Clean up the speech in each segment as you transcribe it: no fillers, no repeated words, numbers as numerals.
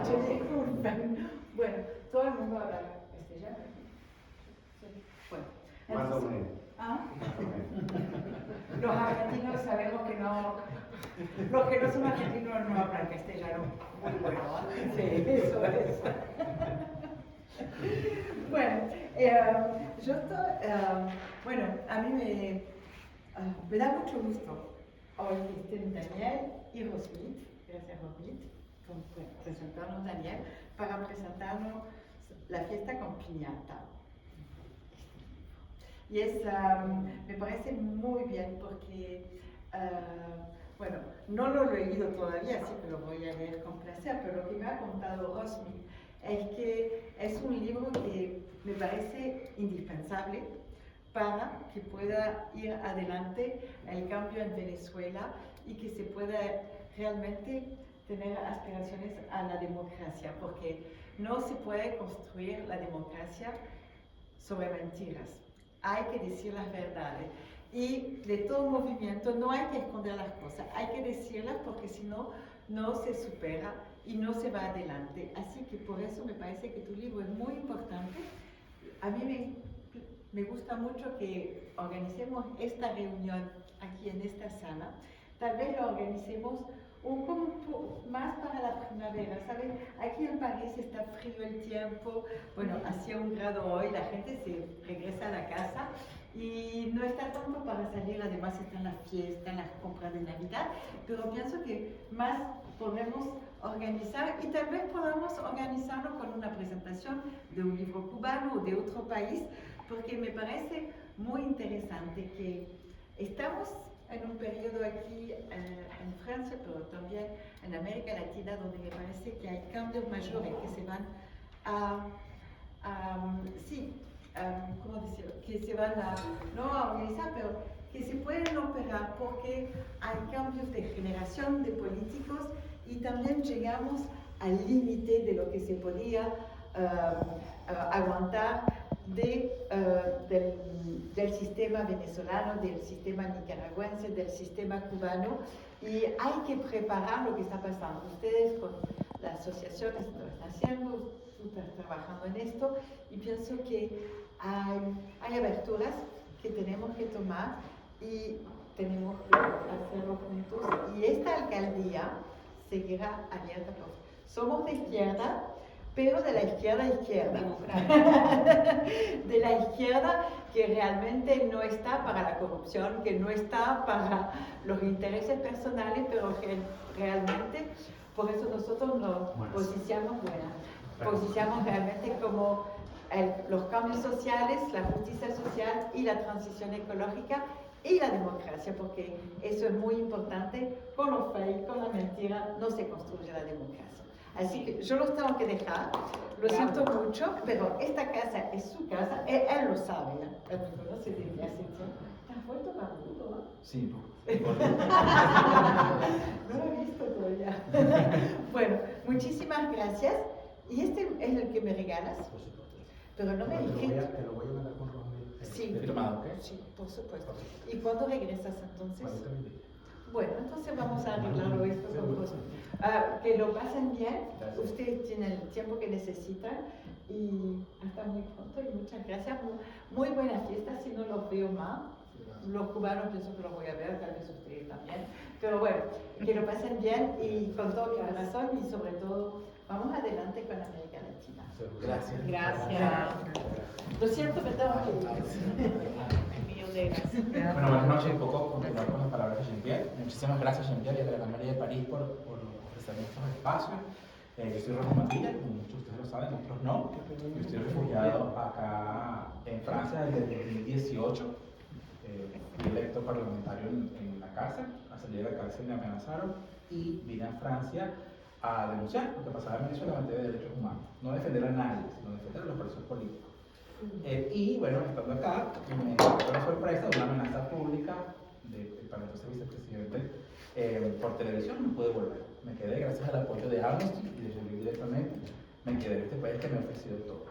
disculpen. Bueno, todo el mundo habla castellano. Sí. Bueno, Más o menos. ¿Ah? Los argentinos sabemos que no, los que no son argentinos no hablan castellano muy bueno, ¿eh? Sí, eso es. Bueno, yo estoy, bueno, a mí me da mucho gusto hoy que estén Daniel y Rosmith, gracias Rosmith, por presentarnos Daniel, para presentarnos la fiesta con piñata. Y me parece muy bien porque, bueno, no lo he leído todavía, así que lo voy a leer con placer, pero lo que me ha contado Rosmith es que es un libro que me parece indispensable para que pueda ir adelante el cambio en Venezuela y que se pueda realmente tener aspiraciones a la democracia, porque no se puede construir la democracia sobre mentiras. Hay que decir las verdades. Y de todo movimiento no hay que esconder las cosas, hay que decirlas porque si no, no se supera y no se va adelante. Así que por eso me parece que tu libro es muy importante. A mí me gusta mucho que organicemos esta reunión aquí en esta sala. Tal vez lo organicemos un poco más para la primavera, ¿sabes? Aquí en París está frío el tiempo, bueno, hacía 1 grado hoy, la gente se regresa a la casa y no está tanto para salir, además están las fiestas, las compras de Navidad, pero pienso que más podemos organizar y tal vez podamos organizarlo con una presentación de un libro cubano o de otro país, porque me parece muy interesante que estamos en un periodo aquí en Francia, pero también en América Latina, donde me parece que hay cambios mayores que se van ¿cómo decirlo? Que se van no a organizar, pero que se pueden operar porque hay cambios de generación de políticos y también llegamos al límite de lo que se podía aguantar del sistema venezolano, del sistema nicaragüense, del sistema cubano, y hay que preparar lo que está pasando. Ustedes con las asociaciones lo están haciendo, están trabajando en esto, y pienso que hay aberturas que tenemos que tomar y tenemos que hacerlo juntos, y esta alcaldía seguirá abierta. Somos de izquierda, pero de la izquierda de la izquierda que realmente no está para la corrupción, que no está para los intereses personales, pero que realmente, por eso nosotros nos posicionamos realmente como los cambios sociales, la justicia social y la transición ecológica y la democracia, porque eso es muy importante. Con los fake, con la mentira, no se construye la democracia. Así que yo los tengo que dejar, lo siento mucho, pero esta casa es su casa, él lo sabe, él me conoce desde hace tiempo. ¿Te has vuelto barbudo, no? Sí, no. No lo he visto todavía. Bueno, muchísimas gracias. ¿Y este es el que me regalas? Por supuesto. Pero no me dijiste. Te lo voy a mandar con Rosmith. Sí. Firmado, ¿ok? Sí, por supuesto. ¿Y cuándo regresas entonces? Cuando te invite. Bueno, entonces vamos a arreglarlo esto con vos. Que lo pasen bien. Gracias. Ustedes tienen el tiempo que necesitan y hasta muy pronto y muchas gracias. Muy buena fiesta, si no los veo más. Los cubanos pienso que los voy a ver, tal vez ustedes también. Pero bueno, que lo pasen bien y con todo mi corazón y sobre todo vamos adelante con América Latina. Gracias. Gracias. Lo siento, me tengo que ir. Millón de gracias. Bueno, buenas noches. Un poco continuar con las palabras de Jean-Pierre. Muchísimas gracias, Jean-Pierre, y a la Gran María de París por ofrecerme estos espacios. Yo soy Rojo Matilla, como muchos de ustedes lo saben, otros no. Yo estoy refugiado acá en Francia desde el 2018. Fui electo parlamentario en la cárcel. Al salir de la cárcel me amenazaron y vine a Francia a denunciar lo que pasaba en Venezuela en materia de derechos humanos. No defender a nadie, sino defender a los presos políticos. Y bueno, estando acá, me dio la sorpresa de una amenaza pública para entonces vicepresidente por televisión. No pude volver. Me quedé gracias al apoyo de Amnesty y de Jean-Pierre directamente. Me quedé en este país que me ha ofrecido todo.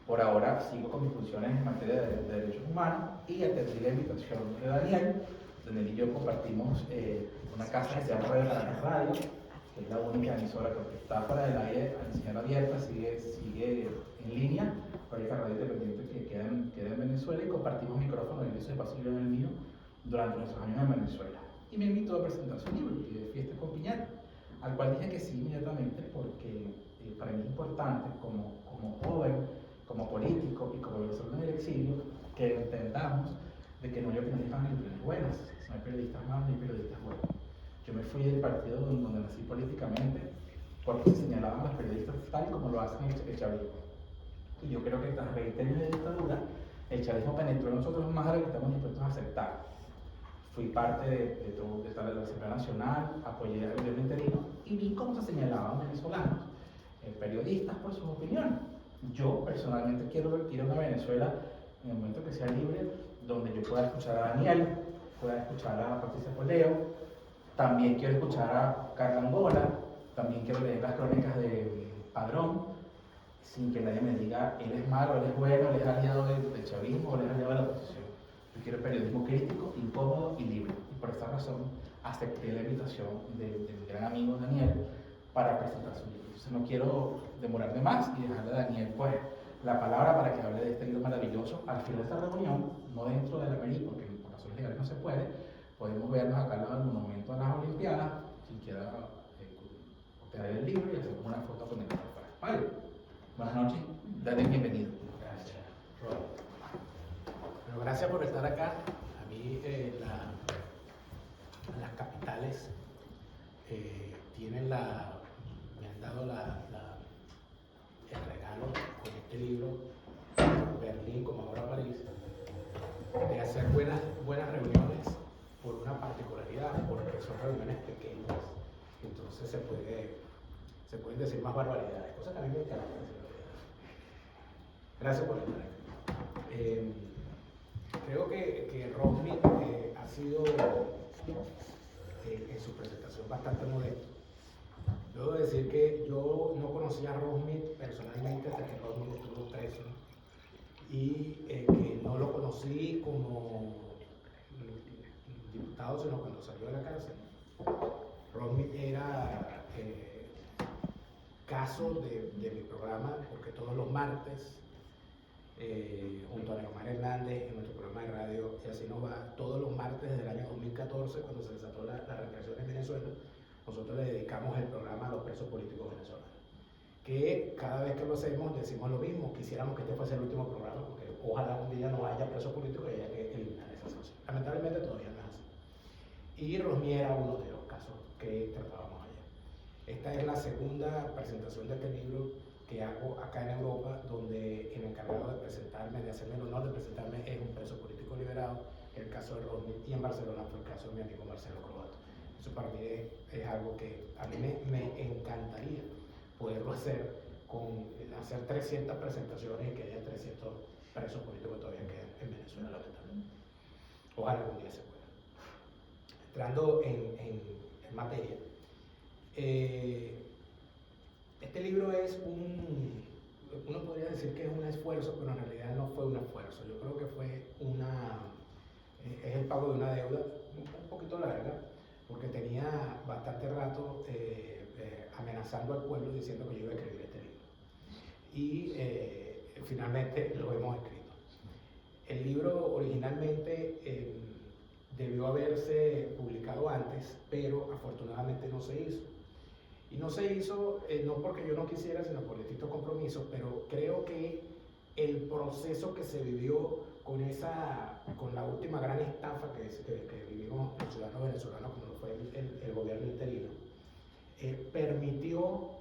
Por ahora sigo con mis funciones en materia de derechos humanos y atendí la invitación de Daniel, donde él y yo compartimos una casa que se llama Radio Caracas Radio, que es la única emisora que está fuera del aire, en señal abierta, sigue en línea, pero hay radio independiente que queda en Venezuela, y compartimos micrófono, y ese pasillo en el mío, durante nuestros años en Venezuela. Y me invitó a presentar su libro, que es Fiesta con Piñata, al cual dije que sí inmediatamente, porque para mí es importante, como joven, como político y como venezolano en el exilio, que entendamos de que no hay opinionistas ni opiniones buenas, no hay periodistas malos ni periodistas buenos. Yo me fui del partido donde nací políticamente, porque se señalaban a los periodistas tal y como lo hacen el chavismo. Y yo creo que tras 20 años de dictadura, el chavismo penetró en nosotros más de lo que estamos dispuestos a aceptar. Fui parte de la Asamblea Nacional, apoyé al gobierno interino y vi cómo se señalaban venezolanos, periodistas por sus opiniones. Yo personalmente quiero ir a una Venezuela en el momento que sea libre, donde yo pueda escuchar a Daniel, pueda escuchar a Patricia Poleo, también quiero escuchar a Carla Angola, también quiero leer las crónicas de Padrón, sin que nadie me diga él es malo, él es bueno, él es aliado del chavismo, él es aliado de la oposición. Yo quiero periodismo crítico, incómodo y libre. Y por esta razón acepté la invitación de mi gran amigo Daniel para presentar su libro. Entonces no quiero demorarme más y dejarle a Daniel pues la palabra para que hable de este libro maravilloso. Al final de esta reunión, no dentro de la Meri, porque por razones legales no se puede, podemos vernos acá al lado del monumento a las Olimpiadas, quien quiera obtener el libro y hacer una foto con el libro. Vale, buenas noches, dale bienvenido. Gracias, Robert. Bueno, gracias por estar acá. A mí las capitales me han dado el regalo con este libro, Berlín como ahora París, de hacer buenas reuniones por una particularidad, porque son reuniones pequeñas, entonces se pueden decir más barbaridades, cosas que a mí me encantan decir barbaridades. Gracias por estar aquí. Creo que Rosmith ha sido en su presentación bastante modesto. Debo decir que yo no conocía a Rosmith personalmente hasta que Rosmith estuvo preso, y que no lo conocí como diputado, sino cuando salió de la cárcel. Rosmith era caso de mi programa, porque todos los martes, junto a Leomar Hernández en nuestro programa de radio Y Así Nos Va, todos los martes desde el año 2014, cuando se desató la represión en Venezuela, nosotros le dedicamos el programa a los presos políticos venezolanos. Que cada vez que lo hacemos decimos lo mismo, quisiéramos que este fuese el último programa, porque ojalá un día no haya presos políticos y haya que eliminar esa sanción. Lamentablemente todavía no es así. Y Rosmith era uno de los casos que tratábamos ayer. Esta es la segunda presentación de este libro que hago acá en Europa, donde el encargado de presentarme, de hacerme el honor de presentarme, es un preso político liberado, el caso de Rosmith, y en Barcelona fue el caso de mi amigo Marcelo Croato. Eso para mí es algo que a mí me encantaría poderlo hacer, hacer 300 presentaciones y que haya 300 presos políticos que todavía quedan en Venezuela, lamentablemente. Ojalá algún día se pueda. Entrando en materia, este libro es uno podría decir que es un esfuerzo, pero en realidad no fue un esfuerzo. Yo creo que fue es el pago de una deuda un poquito larga, porque tenía bastante rato amenazando al pueblo diciendo que yo iba a escribir este libro. Y finalmente lo hemos escrito. El libro originalmente debió haberse publicado antes, pero afortunadamente no se hizo. Y no se hizo no porque yo no quisiera, sino por distintos compromisos, pero creo que el proceso que se vivió con la última gran estafa que vivimos los ciudadanos venezolanos, como fue el gobierno interino, permitió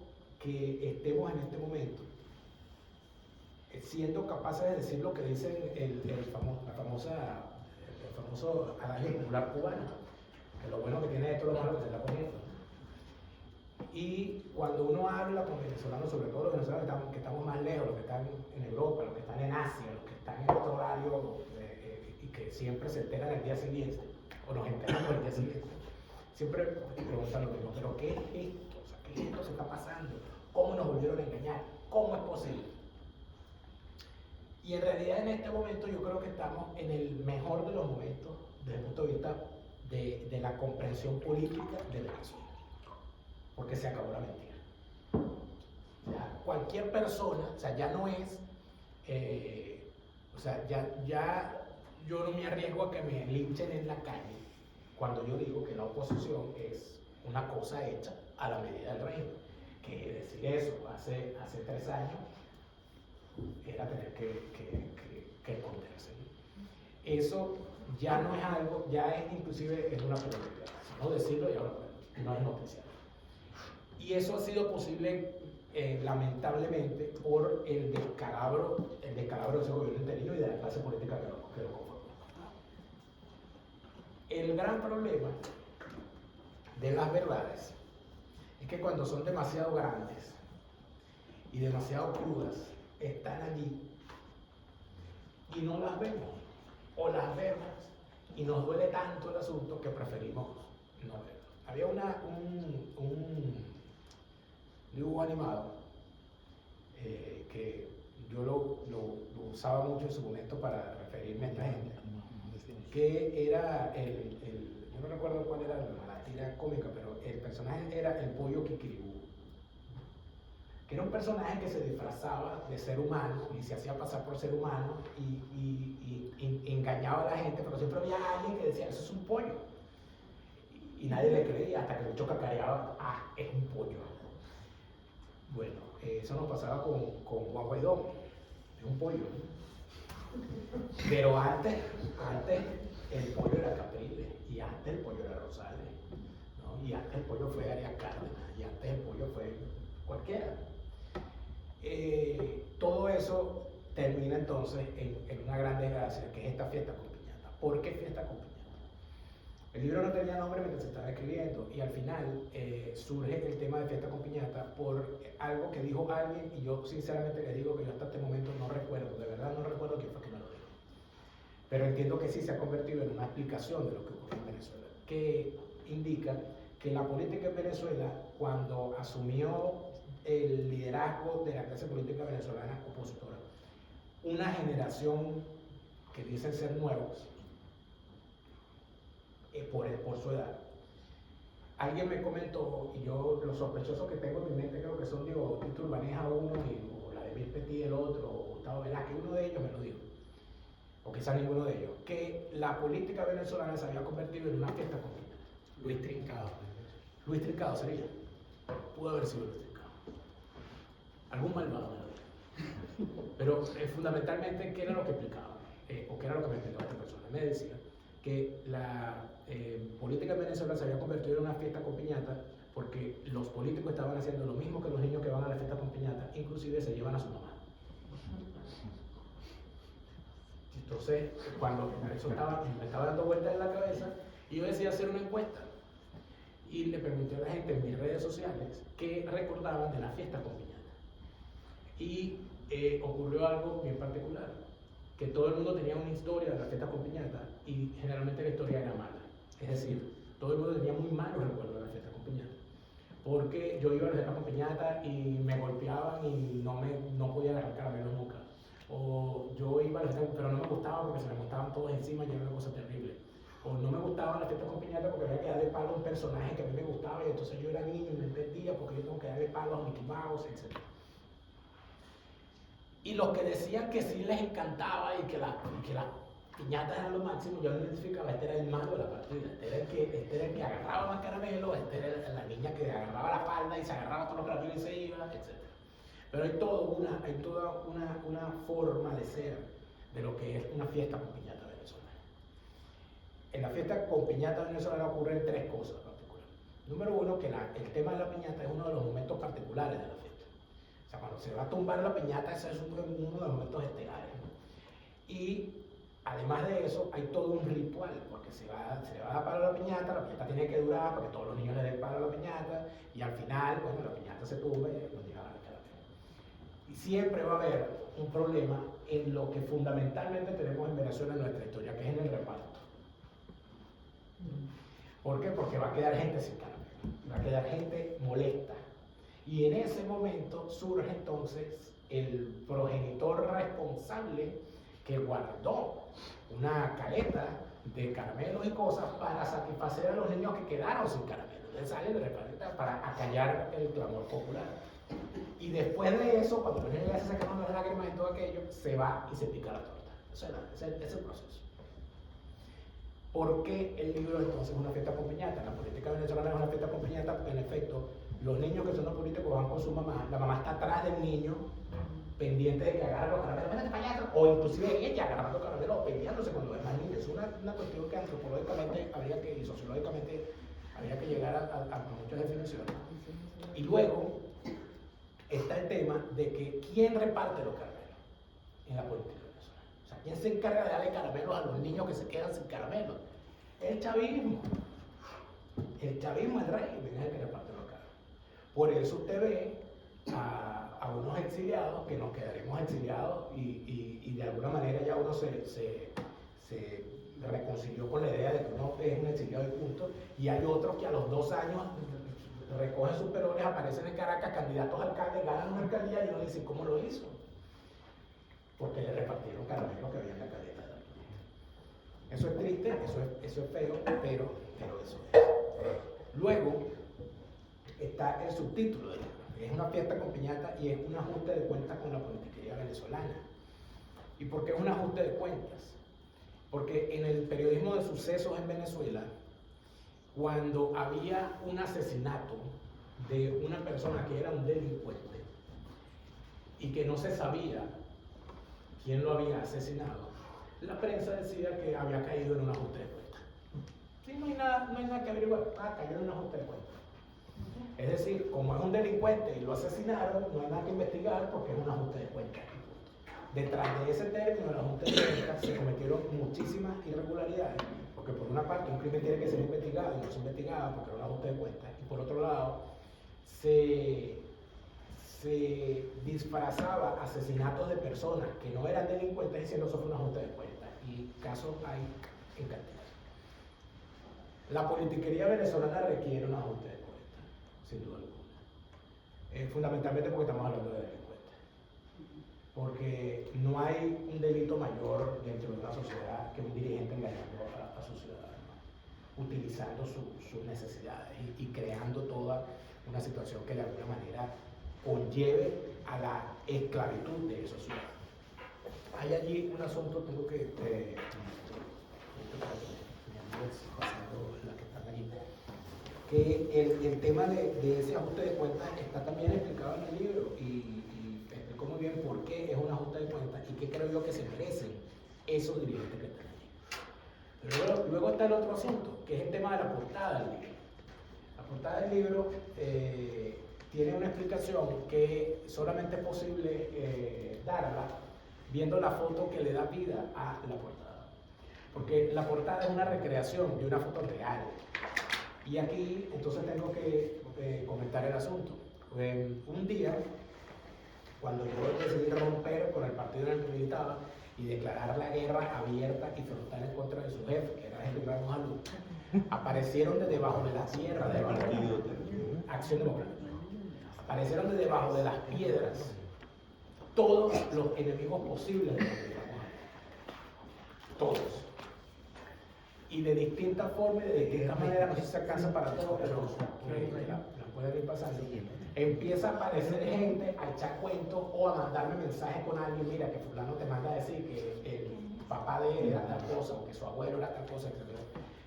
que estemos en este momento siendo capaces de decir lo que dicen el famoso adagio popular cubano, que lo bueno que tiene esto es lo malo que se está poniendo. Y cuando uno habla con venezolanos, sobre todo los venezolanos que estamos más lejos, los que están en Europa, los que están en Asia, los que están en otro horario y que siempre se enteran el día siguiente, o nos enteramos el día siguiente, siempre preguntan lo mismo: ¿pero qué es esto? O sea, ¿qué es esto que se está pasando? ¿Cómo nos volvieron a engañar? ¿Cómo es posible? Y en realidad en este momento yo creo que estamos en el mejor de los momentos desde el punto de vista de la comprensión política de Venezuela. porque se acabó la mentira. O sea, cualquier persona, o sea, ya no es, o sea, ya yo no me arriesgo a que me linchen en la calle cuando yo digo que la oposición es una cosa hecha a la medida del régimen. Que decir eso hace 3 años era tener que esconderse. Eso ya no es algo, ya es inclusive es una película, sino decirlo y ahora no es noticia. Y eso ha sido posible lamentablemente por el descalabro de ese gobierno interino y de la clase política que lo conforma. El gran problema de las verdades es que cuando son demasiado grandes y demasiado crudas, están allí y no las vemos, o las vemos y nos duele tanto el asunto que preferimos no verlo. Había un dibujo animado que yo lo usaba mucho en su momento para referirme a esta gente, que era yo no recuerdo cuál era la tira cómica, pero el personaje era el pollo Kikiribú, que era un personaje que se disfrazaba de ser humano y se hacía pasar por ser humano y engañaba a la gente, pero siempre había alguien que decía, eso es un pollo. Y nadie le creía hasta que el bicho cacareaba, es un pollo. Bueno, eso nos pasaba con Juan Guaidó, es un pollo. Pero antes el pollo era Capriles, y antes el pollo era Rosales, ¿no? Y antes el pollo fue Arias Cárdenas, y antes el pollo fue cualquiera. Todo eso termina entonces en una gran desgracia, que es esta fiesta con piñata. ¿Por qué fiesta con piñata? El libro no tenía nombre mientras se estaba escribiendo, y al final surge el tema de fiesta con piñata por algo que dijo alguien, y yo sinceramente les digo que yo hasta este momento no recuerdo, de verdad no recuerdo quién fue que me lo dijo. Pero entiendo que sí se ha convertido en una explicación de lo que ocurrió en Venezuela, que indica que la política en Venezuela, cuando asumió el liderazgo de la clase política venezolana opositora, una generación que dicen ser nuevos, por su edad. Alguien me comentó, y yo los sospechosos que tengo en mi mente creo que son, digo, Tito Urbaneja uno, o la de Mil Petit el otro, o Gustavo Velázquez, uno de ellos me lo dijo, o quizás ninguno de ellos, que la política venezolana se había convertido en una fiesta con piñata. Luis Trincado. Luis Trincado sería. Pudo haber sido Luis Trincado. Algún malvado me lo dijo. Pero fundamentalmente, ¿qué era lo que explicaba? O qué era lo que me explicaba esta persona. Me decía que la política en Venezuela se había convertido en una fiesta con piñata porque los políticos estaban haciendo lo mismo que los niños que van a la fiesta con piñata, inclusive se llevan a su mamá. Entonces, cuando eso me estaba dando vueltas en la cabeza, y yo decidí hacer una encuesta y le pregunté a la gente en mis redes sociales qué recordaban de la fiesta con piñata. Y ocurrió algo bien particular, que todo el mundo tenía una historia de la fiesta con piñata y generalmente la historia era mala. Es decir, todo el mundo tenía muy malos recuerdos de la fiesta con piñata. Porque yo iba a la fiesta con piñata y me golpeaban y no podía agarrar caramelos nunca. O yo iba a la fiesta, pero no me gustaba porque se me gustaban todos encima y era una cosa terrible. O no me gustaba la fiesta con piñata porque había que darle palo a un personaje que a mí me gustaba y entonces yo era niño y no entendía porque yo tengo que darle palo a Mickey Mouse, etc. Y los que decían que sí les encantaba y que las piñatas eran lo máximo, yo lo identificaba, este era el malo de la partida, este era el que agarraba más caramelo, este era la niña que agarraba la falda y se agarraba todos los caramelos y se iba, etc. Pero hay toda una forma de ser de lo que es una fiesta con piñata venezolana. En la fiesta con piñata venezolana ocurren 3 cosas particulares. Número 1, que el tema de la piñata es uno de los momentos particulares de la fiesta. O sea, cuando se va a tumbar la piñata, ese es uno de los momentos estelares, ¿no? Y además de eso, hay todo un ritual, porque se le va a dar palo a la piñata tiene que durar para que todos los niños le den palo a la piñata, y al final, bueno, la piñata se tumba y los niños agarran caramelo. Y siempre va a haber un problema en lo que fundamentalmente tenemos en Venezuela en nuestra historia, que es en el reparto. ¿Por qué? Porque va a quedar gente sin caramelo, va a quedar gente molesta. Y en ese momento surge entonces el progenitor responsable que guardó una caleta de caramelos y cosas para satisfacer a los niños que quedaron sin caramelo. Entonces sale de repente para acallar el clamor popular. Y después de eso, cuando los niños ya se sacaron las lágrimas y todo aquello, se va y se pica la torta. Eso es el proceso. ¿Por qué el libro entonces es una fiesta con piñata? La política venezolana es una fiesta con piñata porque en efecto los niños que son los políticos van con su mamá, la mamá está atrás del niño pendiente de que agarre los caramelos, ¡métete payaso! O inclusive ella agarrando caramelos o peleándose con los demás niños. Es una cuestión que antropológicamente y sociológicamente habría que llegar a muchas definiciones. Y luego está el tema de que ¿quién reparte los caramelos en la política venezolana? O sea, ¿quién se encarga de darle caramelos a los niños que se quedan sin caramelos? El chavismo. El chavismo, el régimen, es el que reparte los caramelos. Por eso usted ve a unos exiliados, que nos quedaremos exiliados y de alguna manera ya uno se reconcilió con la idea de que uno es un exiliado y punto, y hay otros que a los 2 años recogen sus perones, aparecen en Caracas, candidatos a alcalde, ganan una alcaldía y uno dice, ¿cómo lo hizo? Porque le repartieron caramelos que había en la caleta. Eso es triste, eso es feo, pero eso es. Luego está el subtítulo del libro. Es una fiesta con piñata y es un ajuste de cuentas con la politiquería venezolana. ¿Y por qué es un ajuste de cuentas? Porque en el periodismo de sucesos en Venezuela, cuando había un asesinato de una persona que era un delincuente y que no se sabía quién lo había asesinado, la prensa decía que había caído en un ajuste de cuentas. Sí, no hay nada que averiguar, cayó en un ajuste de cuentas. Es decir, como es un delincuente y lo asesinaron, no hay nada que investigar porque es un ajuste de cuentas. Detrás de ese término, el ajuste de cuentas, se cometieron muchísimas irregularidades, porque por una parte un crimen tiene que ser investigado y no se investigaba porque era un ajuste de cuentas, y por otro lado se disfrazaba asesinatos de personas que no eran delincuentes diciendo eso fue un ajuste de cuentas, y casos hay en cantidad. La politiquería venezolana requiere un ajuste de cuentas, sin duda alguna, fundamentalmente porque estamos hablando de delincuentes, porque no hay un delito mayor dentro de una sociedad que un dirigente engañando a sus ciudadanos, utilizando sus necesidades y creando toda una situación que de alguna manera conlleve a la esclavitud de esos ciudadanos. Hay allí un asunto, tengo que el tema de ese ajuste de cuentas está también explicado en el libro y explico muy bien por qué es un ajuste de cuentas y qué creo yo que se merecen esos dirigentes que están allí. Pero luego está el otro asunto, que es el tema de la portada del libro. La portada del libro tiene una explicación que solamente es posible darla viendo la foto que le da vida a la portada. Porque la portada es una recreación de una foto real. Y aquí entonces tengo que comentar el asunto. Un día, cuando yo decidí romper con el partido en el que militaba y declarar la guerra abierta y frontal en contra de su jefe, que era Henry Ramos Alú, aparecieron de debajo de la tierra del partido Acción Democrática. Aparecieron de debajo de las piedras todos los enemigos posibles de Henry Ramos Alú. Todos. Y de distintas formas y de distintas maneras, no sé si se alcanza para todos, pero la pueden ir pasando. Empieza a aparecer gente a echar cuentos o a mandarme mensajes con alguien, mira que fulano te manda a decir que el papá de él era tal cosa o que su abuelo era tal cosa, etc.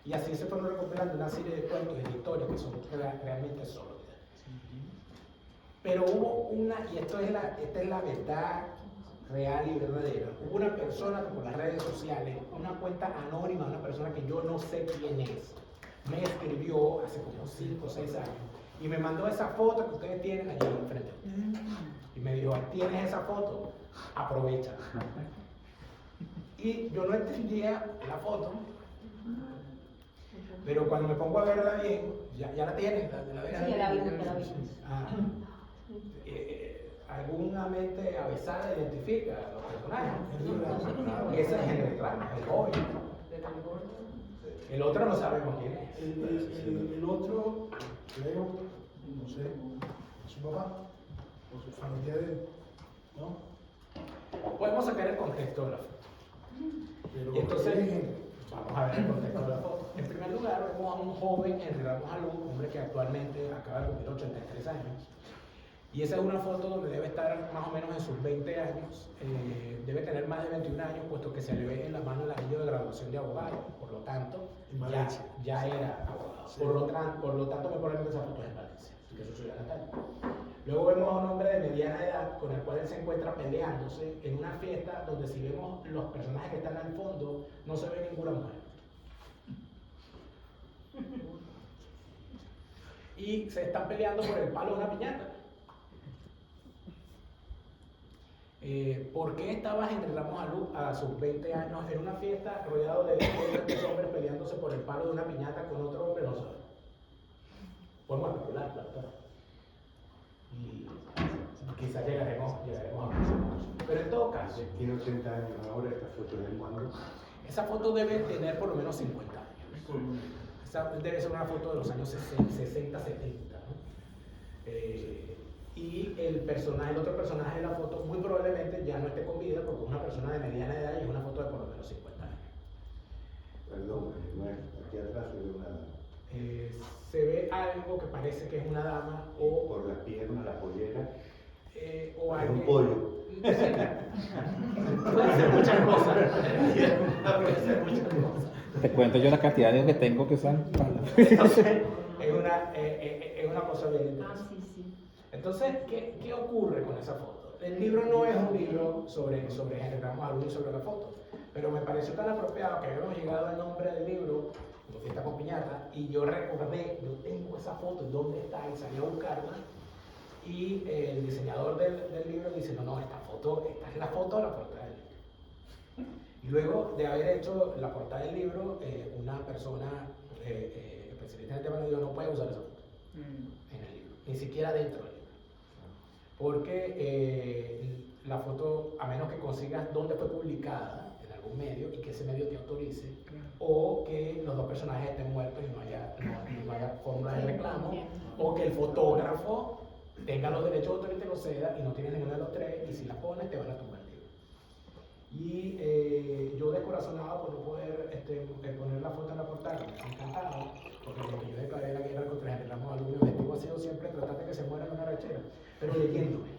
Y así se fueron recopilando una serie de cuentos y de historias que son realmente sólidas. Pero hubo una, y esta es la verdad real y verdadera, hubo una persona que por las redes sociales, una cuenta anónima, una persona que yo no sé quién es, me escribió hace como 5 o 6 años y me mandó esa foto que ustedes tienen allí enfrente. Y me dijo, ¿tienes esa foto? Aprovecha. Y yo no entendía la foto, pero cuando me pongo a verla bien, ya la tienes. Sí, la vimos. Alguna mente avesada identifica a los personajes. Ese es Henry Ramos, el joven. El otro no sabemos quién es. El otro, creo, no sé, su papá o su familia de él, ¿no? Podemos sacar el contexto de la foto. Pero entonces, Vamos a ver el contexto de la foto. En primer lugar, vemos a un joven Henry Ramos Alú, hombre que actualmente acaba de cumplir 83 años. Y esa es una foto donde debe estar más o menos en sus 20 años, debe tener más de 21 años, puesto que se le ve en la mano el anillo de graduación de abogado, por lo tanto, ya era abogado. Sí. Por lo tanto, me ponen esa foto en Valencia, que eso soy natal. Luego vemos a un hombre de mediana edad con el cual él se encuentra peleándose en una fiesta donde si vemos los personajes que están al fondo, no se ve ninguna mujer. Y se están peleando por el palo de una piñata. ¿Por qué estaba Henry Ramos Alú a sus 20 años en una fiesta rodeado de 20 hombres peleándose por el palo de una piñata con otro hombre? No sabe. Podemos especular, claro. Y quizás llegaremos a eso. Pero en todo caso, Tiene 80 años ahora, esta foto de cuando. esa foto debe tener por lo menos 50 años. Esa debe ser una foto de los años 60, 70, ¿no? Y el otro personaje de la foto muy probablemente ya no esté con vida porque es una persona de mediana edad y es una foto de por lo menos 50 años. Perdón, no es, aquí atrás se ve una. Se ve algo que parece que es una dama o Por las piernas, la pollera. o Es alguien. un pollo. Puede ser muchas cosas. Puede ser muchas cosas. Te cuento yo la cantidad de años que tengo que son. Entonces, es una cosa bien Ah, interesante. sí, sí. Entonces, ¿qué ocurre con esa foto? El libro no es un libro sobre Henry Ramos Alú y sobre la foto, pero me pareció tan apropiado que habíamos llegado al nombre del libro, como Fiesta con Piñata, y yo recordé, yo tengo esa foto, ¿dónde está? Y salí a buscarla, y el diseñador del libro dice, no, esta es la foto de la portada del libro. Y luego de haber hecho la portada del libro, una persona especialista en el tema le dijo, no puede usar esa foto en el libro, ni siquiera dentro del libro. Porque la foto, a menos que consigas dónde fue publicada en algún medio y que ese medio te autorice, o que los dos personajes estén muertos y no haya fórmula de reclamo, o que el fotógrafo tenga los derechos de autor y te los ceda y no tienes ninguno de los tres, y si la pones te van a tumbar el libro. Y yo descorazonado por no poder poner la foto en la portada, me ha encantado, porque desde que yo declaré la guerra contra Henry Ramos Alú, mi objetivo ha sido siempre tratar de que se muera en una rachera, pero leyéndome.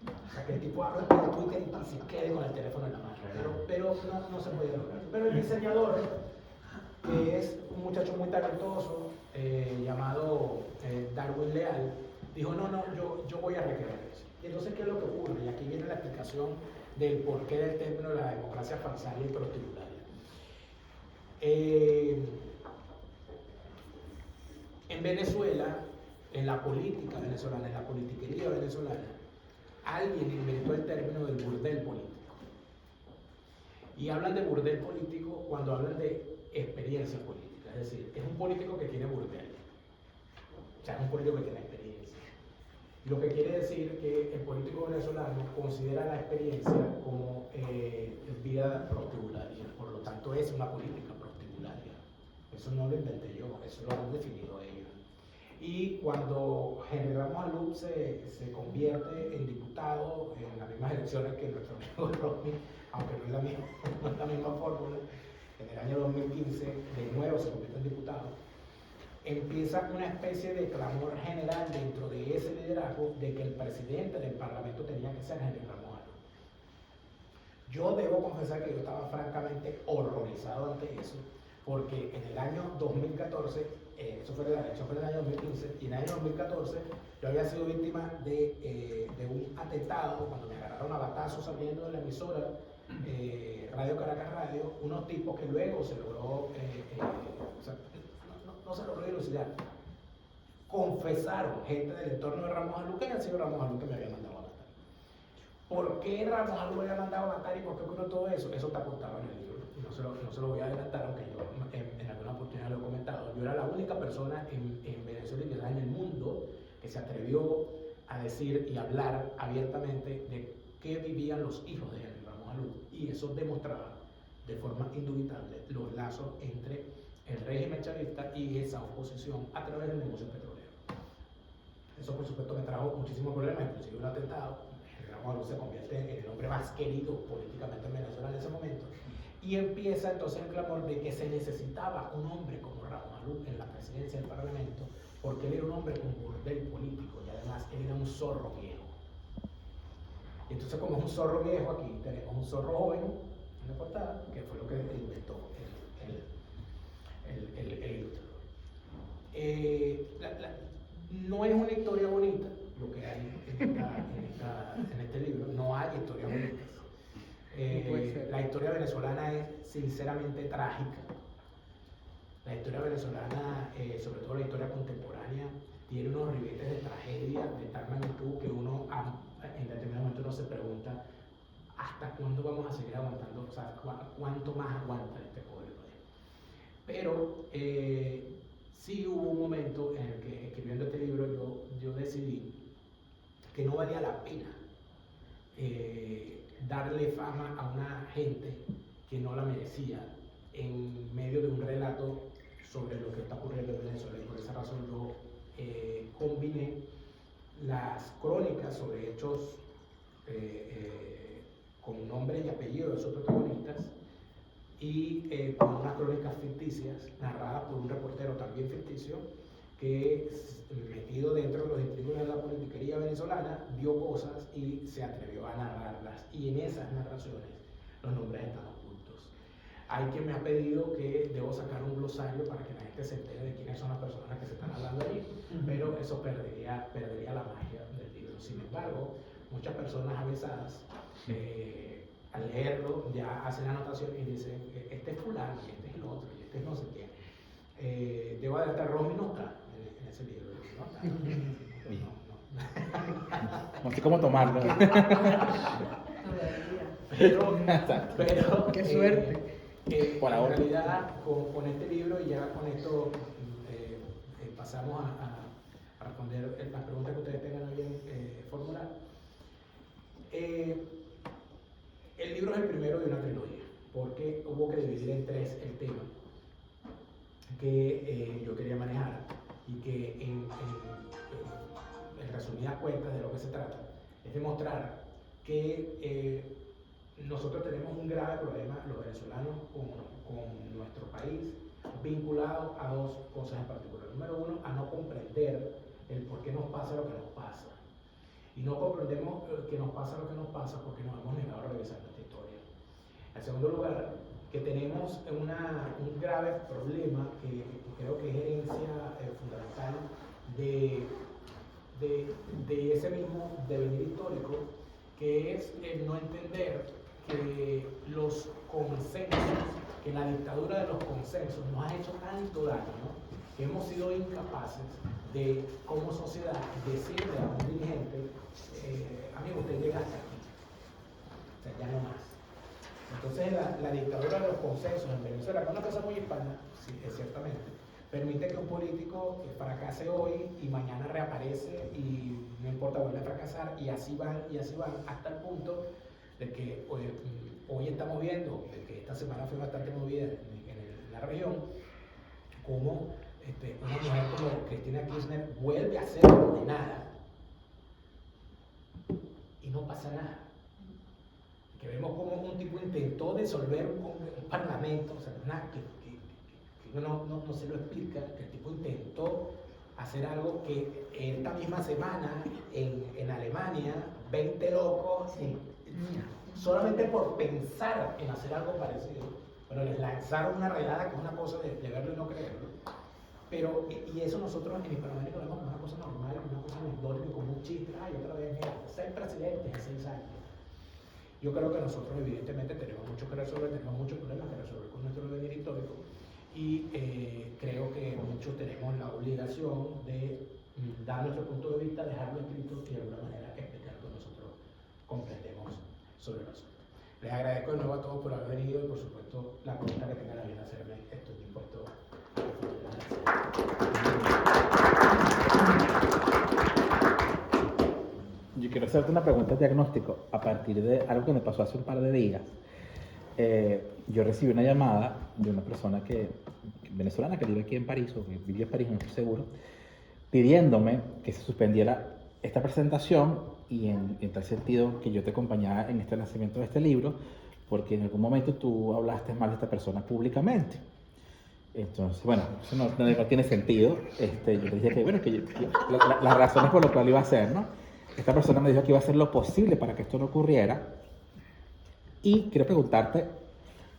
O sea, que el tipo habla por Twitter y se quede con el teléfono en la mano, pero no se puede lograr. Pero el diseñador, que es un muchacho muy talentoso, llamado Darwin Leal, dijo, no, yo voy a recrear eso. Y entonces, ¿qué es lo que ocurre? Y aquí viene la explicación del porqué del término de la democracia falsaria y prostibularia. En Venezuela, en la política venezolana, en la politiquería venezolana, alguien inventó el término del burdel político. Y hablan de burdel político cuando hablan de experiencia política, es decir, es un político que tiene burdel. O sea, es un político que tiene experiencia. Lo que quiere decir que el político venezolano considera la experiencia como vida prostibularia, por lo tanto es una política prostibularia. Eso no lo inventé yo, eso lo han definido ellos. Y cuando Henry Ramos Alú se convierte en diputado en las mismas elecciones que nuestro amigo Rodney, aunque no es la misma fórmula, en el año 2015 de nuevo se convierte en diputado, empieza una especie de clamor general dentro de ese liderazgo de que el presidente del Parlamento tenía que ser Henry Ramos Alú. Yo debo confesar que yo estaba francamente horrorizado ante eso, porque en el año 2014, eso fue la elección fue en el año 2015, y en el año 2014 yo había sido víctima de un atentado cuando me agarraron a batazos saliendo de la emisora Radio Caracas Radio, unos tipos que luego se logró, no se logró dilucidar, confesaron gente del entorno de Ramos Alú que había sido Ramos Alú que me había mandado a matar. ¿Por qué Ramos Alú me había mandado a matar y por qué ocurrió todo eso? Eso está contado en el libro. No se lo voy a adelantar, aunque yo en alguna oportunidad lo he comentado. Yo era la única persona en Venezuela y quizás en el mundo que se atrevió a decir y hablar abiertamente de qué vivían los hijos de Henry Ramos Alú. Y eso demostraba de forma indubitable los lazos entre el régimen chavista y esa oposición a través del negocio petrolero. Eso, por supuesto, me trajo muchísimos problemas, inclusive un atentado. Henry Ramos Alú se convierte en el hombre más querido políticamente en Venezuela en ese momento. Y empieza entonces el clamor de que se necesitaba un hombre como Raúl Maluf en la presidencia del Parlamento, porque él era un hombre con bordel político y además él era un zorro viejo. Y entonces, como es un zorro viejo, aquí tenemos un zorro joven en la portada, que fue lo que inventó el libro. No es una historia bonita lo que hay en este libro, no hay historias bonitas. La historia venezolana es sinceramente trágica. La historia venezolana, sobre todo la historia contemporánea, tiene unos ribetes de tragedia de tal magnitud que uno en determinado momento uno se pregunta hasta cuándo vamos a seguir aguantando, o sea, cuánto más aguanta este pobre país. Pero sí hubo un momento en el que, escribiendo este libro, yo decidí que no valía la pena darle fama a una gente que no la merecía en medio de un relato sobre lo que está ocurriendo en Venezuela, y por esa razón yo combiné las crónicas sobre hechos con nombre y apellido de sus protagonistas y con unas crónicas ficticias narradas por un reportero también ficticio que, metido dentro de los intrigos de la politiquería venezolana, vio cosas y se atrevió a narrarlas, y en esas narraciones los nombres están ocultos. Hay quien me ha pedido que debo sacar un glosario para que la gente se entere de quiénes son las personas que se están hablando ahí, pero eso perdería la magia del libro. Sin embargo, muchas personas avesadas al leerlo ya hacen anotación y dicen, este es fulano, y este es el otro, y este es no sé quién. Debo adelantar, Romy no está en ese libro, no está. No sé cómo tomarlo. Pero qué suerte. En realidad, con este libro, y ya con esto pasamos a responder las preguntas que ustedes tengan a bien formular. El libro es el primero de una trilogía, porque hubo que dividir en tres el tema que yo quería manejar, y que en resumidas cuentas de lo que se trata es demostrar que nosotros tenemos un grave problema, los venezolanos, con nuestro país, vinculado a dos cosas en particular. Número uno, a no comprender el por qué nos pasa lo que nos pasa. Y no comprendemos que nos pasa lo que nos pasa porque nos hemos negado a revisar nuestra historia. En segundo lugar, que tenemos un grave problema que creo que es herencia fundamental de ese mismo devenir histórico, que es el no entender que los consensos, que la dictadura de los consensos nos ha hecho tanto daño, que hemos sido incapaces de, como sociedad, decirle a un dirigente, amigo, usted llega hasta aquí, o sea, ya no más. Entonces la dictadura de los consensos en Venezuela, que es una cosa muy hispana, sí, ciertamente, permite que un político fracase hoy y mañana reaparece y no importa, vuelve a fracasar, y así van, hasta el punto de que hoy estamos viendo, que esta semana fue bastante movida en la región, como una mujer como Cristina Kirchner vuelve a ser condenada y no pasa nada. Que vemos como un tipo intentó disolver un parlamento, o sea, que uno no se lo explica, que el tipo intentó hacer algo que esta misma semana en Alemania, 20 locos, solamente por pensar en hacer algo parecido, pero les lanzaron una redada que es una cosa de verlo y no creerlo. Pero, y eso nosotros en Hispanoamérica lo vemos como una cosa normal, una cosa anecdótica, como un chiste, ay, otra vez, mira, 6 presidentes en 6 años. Yo creo que nosotros evidentemente tenemos mucho que resolver, tenemos muchos problemas que resolver con nuestro devenir histórico, y creo que muchos tenemos la obligación de dar nuestro punto de vista, dejarlo escrito y de alguna manera explicar lo que nosotros comprendemos sobre nosotros. Les agradezco de nuevo a todos por haber venido y por supuesto la pregunta que tengan a bien hacerme, estoy dispuesto a responder. Yo quiero hacerte una pregunta de diagnóstico a partir de algo que me pasó hace un par de días. Yo recibí una llamada de una persona venezolana que vive aquí en París, o que vivió en París, no estoy seguro, pidiéndome que se suspendiera esta presentación y en tal sentido que yo te acompañara en este lanzamiento de este libro, porque en algún momento tú hablaste mal de esta persona públicamente. Entonces, bueno, eso no tiene sentido. Yo le dije que, bueno, las razones por las cuales iba a hacer, ¿no? Esta persona me dijo que iba a hacer lo posible para que esto no ocurriera. Y quiero preguntarte,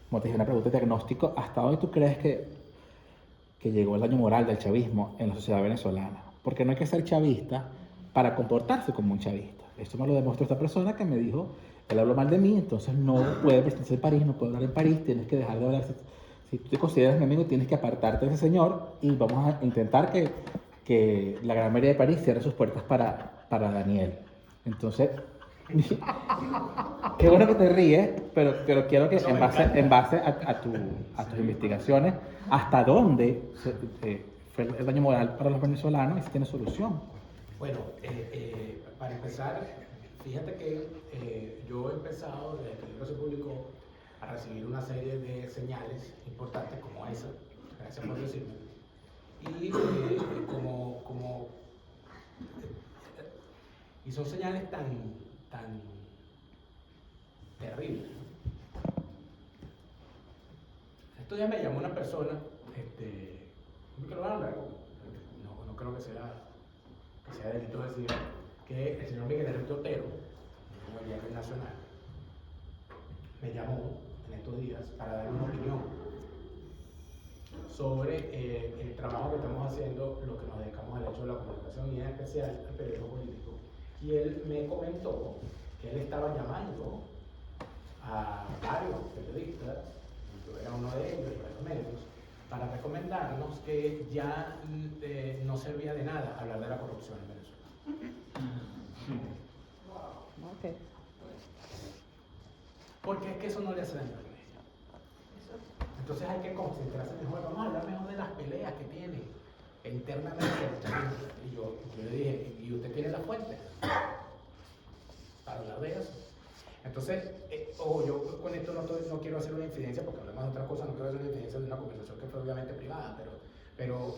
como te dije, una pregunta de diagnóstico, ¿hasta dónde tú crees que llegó el daño moral del chavismo en la sociedad venezolana? Porque no hay que ser chavista para comportarse como un chavista. Esto me lo demostró esta persona que me dijo, él habló mal de mí, entonces no puede presentarse en París, no puede hablar en París, tienes que dejar de hablar. Si tú te consideras mi amigo, tienes que apartarte de ese señor y vamos a intentar que la Gran María de París cierre sus puertas para Daniel. Entonces, qué bueno que te ríes, pero quiero que en base a tus investigaciones, ¿hasta dónde fue el daño moral para los venezolanos y si tiene solución? Bueno, para empezar, fíjate que yo he empezado desde que el libro se publicó a recibir una serie de señales importantes como esa, gracias por decirme, y y son señales tan terribles, ¿no? Estos días me llamó una persona, no quiero hablar, no creo que sea delito decir que el señor Miguel Enrique Otero, un diario nacional, me llamó en estos días para dar una opinión sobre el trabajo que estamos haciendo, lo que nos dedicamos al hecho de la comunicación y en especial al periodismo político. Y él me comentó que él estaba llamando a varios periodistas, yo era uno de ellos, varios medios, para recomendarnos que ya no servía de nada hablar de la corrupción en Venezuela. Okay. Porque es que eso no le hace daño a la iglesia. Entonces hay que concentrarse mejor. Vamos a hablar mejor de las peleas que tiene internamente el chavismo. Y yo le dije, ¿y usted tiene la fuente para hablar de eso? Entonces, yo con esto no quiero hacer una infidencia, porque hablamos de otra cosa, no quiero hacer una infidencia de una conversación que fue obviamente privada, pero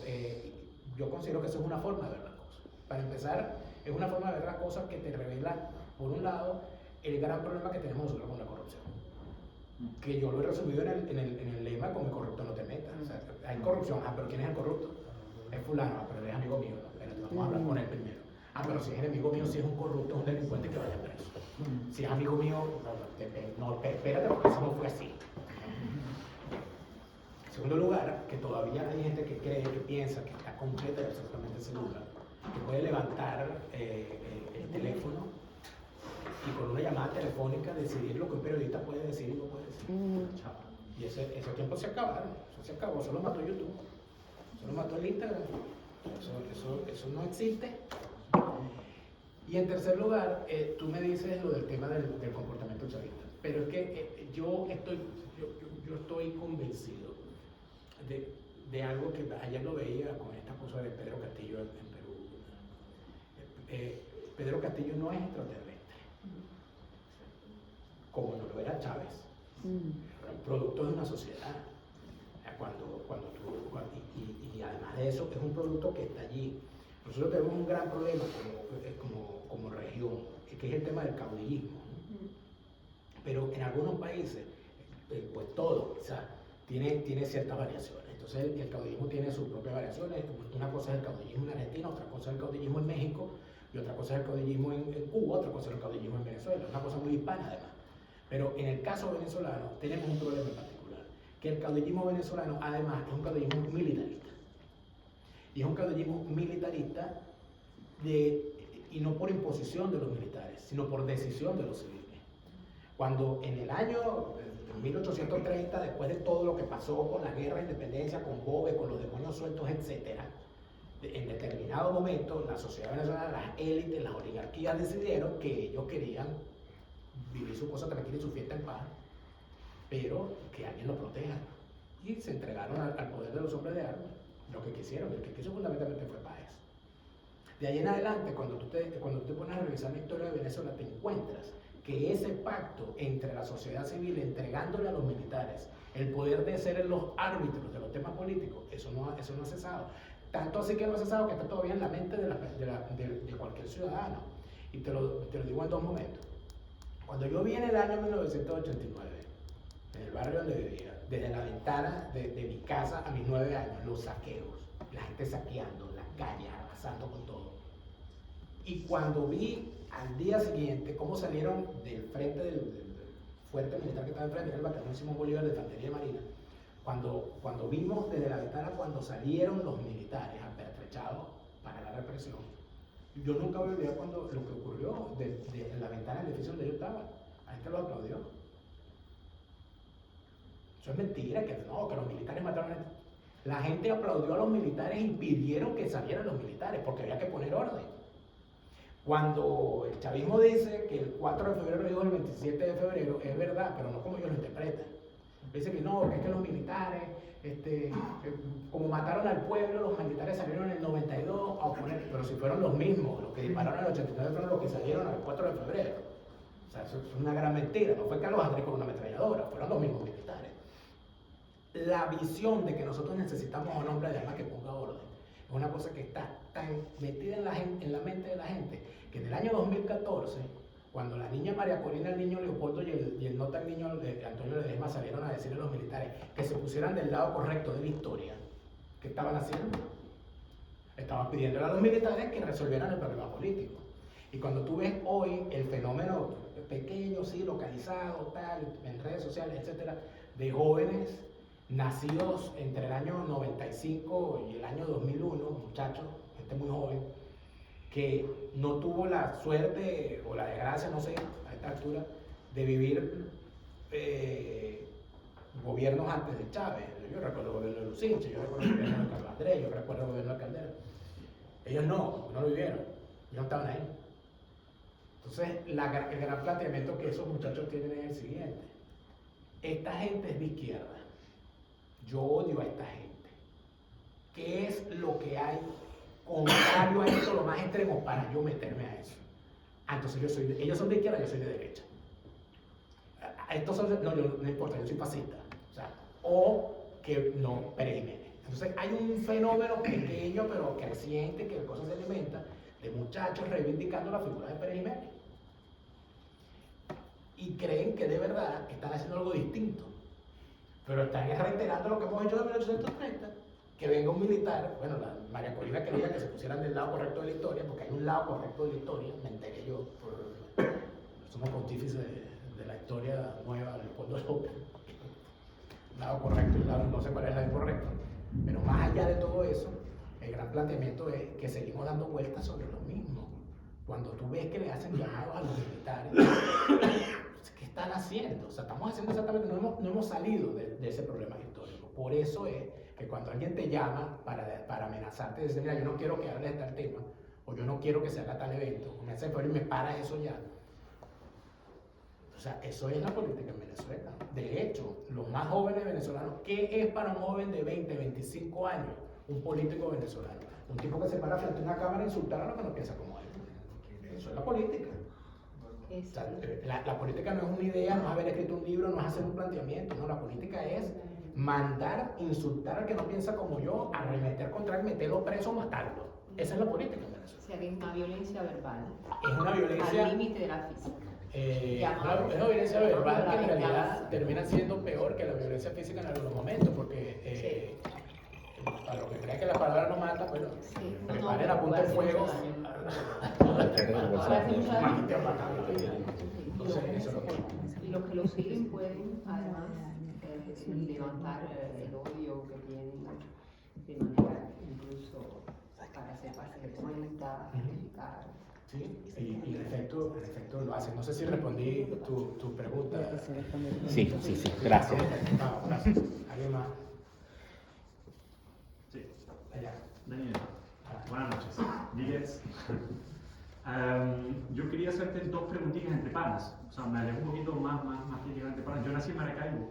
yo considero que eso es una forma de ver las cosas. Para empezar, es una forma de ver las cosas que te revela, por un lado, el gran problema que tenemos nosotros con la corrupción. Que yo lo he resumido en el lema, con el corrupto no te metas. O sea, hay corrupción, pero ¿quién es el corrupto? Es fulano, pero es amigo mío, espérate, vamos a hablar con él primero. Pero si es enemigo mío, si es un corrupto, es un delincuente, que vaya preso. Si es amigo mío, no, espérate, porque eso no fue así. En segundo lugar, que todavía hay gente que cree, que piensa, que está completa y absolutamente segura, que puede levantar el teléfono y con una llamada telefónica decidir lo que un periodista puede decir y no puede decir. Y ese tiempo se acabaron, eso se acabó, eso lo mató YouTube, eso lo mató el Instagram, eso no existe. Y en tercer lugar, tú me dices lo del tema del comportamiento chavista, pero es que yo estoy convencido de algo que ayer lo veía con esta cosa de Pedro Castillo en Perú. Pedro Castillo no es extraterrestre, como no lo era Chávez, producto de una sociedad. Y además de eso, es un producto que está allí. Nosotros tenemos un gran problema como región, que es el tema del caudillismo. Pero en algunos países, pues todo, o sea, tiene ciertas variaciones. Entonces el caudillismo tiene sus propias variaciones. Una cosa es el caudillismo en Argentina, otra cosa es el caudillismo en México, y otra cosa es el caudillismo en Cuba, otra cosa es el caudillismo en Venezuela. Una cosa muy hispana además. Pero en el caso venezolano tenemos un problema en particular, que el caudillismo venezolano además es un caudillismo militarista. Y es un caudillismo militarista y no por imposición de los militares, sino por decisión de los civiles. Cuando en el año 1830, después de todo lo que pasó con la guerra de independencia, con Boves, con los demonios sueltos, etc., en determinado momento la sociedad venezolana, las élites, las oligarquías decidieron que ellos querían vivir su cosa tranquila y su fiesta en paz, pero que alguien los proteja. Y se entregaron al poder de los hombres de armas. Lo que quisieron, el que quiso fundamentalmente fue Páez. De ahí en adelante, cuando tú te pones a revisar la historia de Venezuela, te encuentras que ese pacto entre la sociedad civil, entregándole a los militares el poder de ser los árbitros de los temas políticos, eso no ha cesado. Tanto así que no ha cesado que está todavía en la mente de cualquier ciudadano. Y te lo digo en dos momentos. Cuando yo vi en el año 1989 en el barrio donde vivía, desde la ventana de mi casa a mis 9 años, los saqueos, la gente saqueando, las calles, arrasando con todo. Y cuando vi al día siguiente cómo salieron del frente del fuerte militar que estaba enfrente, era el batallón Simón Bolívar de Infantería Marina, cuando vimos desde la ventana cuando salieron los militares apertrechados para la represión, yo nunca voy a olvidar lo que ocurrió en la ventana del edificio donde yo estaba. La gente lo aplaudió. Eso es mentira, que los militares mataron a gente. La gente aplaudió a los militares y pidieron que salieran los militares porque había que poner orden. Cuando el chavismo dice que el 4 de febrero dijo el 27 de febrero, es verdad, pero no como ellos lo interpretan. Dice que no, que es que los militares, como mataron al pueblo, los militares salieron en el 92 a oponer, pero si fueron los mismos, los que dispararon en el 89 fueron los que salieron el 4 de febrero. O sea, eso es una gran mentira, no fue Carlos Andrés con una ametralladora, fueron los mismos militares. La visión de que nosotros necesitamos a un hombre además que ponga orden es una cosa que está tan metida en la mente de la gente que en el año 2014, cuando la niña María Corina, el niño Leopoldo y el no tan niño Antonio Ledesma salieron a decirle a los militares que se pusieran del lado correcto de la historia, ¿qué estaban haciendo? Estaban pidiéndole a los militares que resolvieran el problema político. Y cuando tú ves hoy el fenómeno pequeño, sí, localizado, tal, en redes sociales, etcétera, de jóvenes nacidos entre el año 95 y el año 2001, muchachos, gente muy joven, que no tuvo la suerte o la desgracia, no sé, a esta altura, de vivir gobiernos antes de Chávez. Yo recuerdo el gobierno de Lucinche, yo recuerdo el gobierno de Carlos Andrés, yo recuerdo el gobierno de Caldera. Ellos no lo vivieron, ellos no estaban ahí. Entonces, el gran planteamiento que esos muchachos tienen es el siguiente. Esta gente es de izquierda. Yo odio a esta gente. ¿Qué es lo que hay contrario a esto, lo más extremo, para yo meterme a eso? Entonces ellos son de izquierda, yo soy de derecha. Estos son, no importa, yo soy fascista. O que no, Pérez. Entonces hay un fenómeno pequeño pero creciente que de cosas se alimenta de muchachos reivindicando la figura de Pérez Jiménez. Y creen que de verdad están haciendo algo distinto. Pero están reiterando lo que hemos hecho de 1830, que venga un militar, bueno, María Corina quería que se pusieran del lado correcto de la historia, porque hay un lado correcto de la historia, me enteré yo, somos pontífices de la historia nueva del Leopoldo López, lado correcto y lado, no sé cuál es el lado incorrecto, pero más allá de todo eso, el gran planteamiento es que seguimos dando vueltas sobre lo mismo. Cuando tú ves que le hacen llamados a los militares, ¿qué están haciendo? O sea, estamos haciendo exactamente, no hemos salido de ese problema histórico. Por eso es que cuando alguien te llama para amenazarte, decir, mira, yo no quiero que hables de tal tema, o yo no quiero que se haga tal evento, o me hace favor y me para eso ya. O sea, eso es la política en Venezuela. De hecho, los más jóvenes venezolanos, ¿qué es para un joven de 20, 25 años un político venezolano? Un tipo que se para frente a una cámara a insultar a lo que no piensa como él. Eso es la política. O sea, la política no es una idea, no es haber escrito un libro, no es hacer un planteamiento, no, la política es mandar, insultar al que no piensa como yo, arremeter contra él, meterlo preso o matarlo. Esa es la política en Venezuela. O sea, que es una violencia verbal. Es una violencia... al límite de la física. Es una violencia verbal que en realidad termina siendo peor que la violencia física en algunos momentos, porque para los que creen que la palabra no mata, bueno, preparen a punto de fuego. Y los que lo siguen pueden, además, levantar el odio que tienen de manera incluso para hacer de cuenta, justificar. Sí, y en efecto lo hacen. No sé si respondí tu pregunta. Sí, gracias. Gracias. ¿Alguien más? Sí. Allá. Daniel, buenas noches. Díaz. Yo quería hacerte dos preguntitas entre panas. O sea, me alejo un poquito más que llegar entre panas. Yo nací en Maracaibo.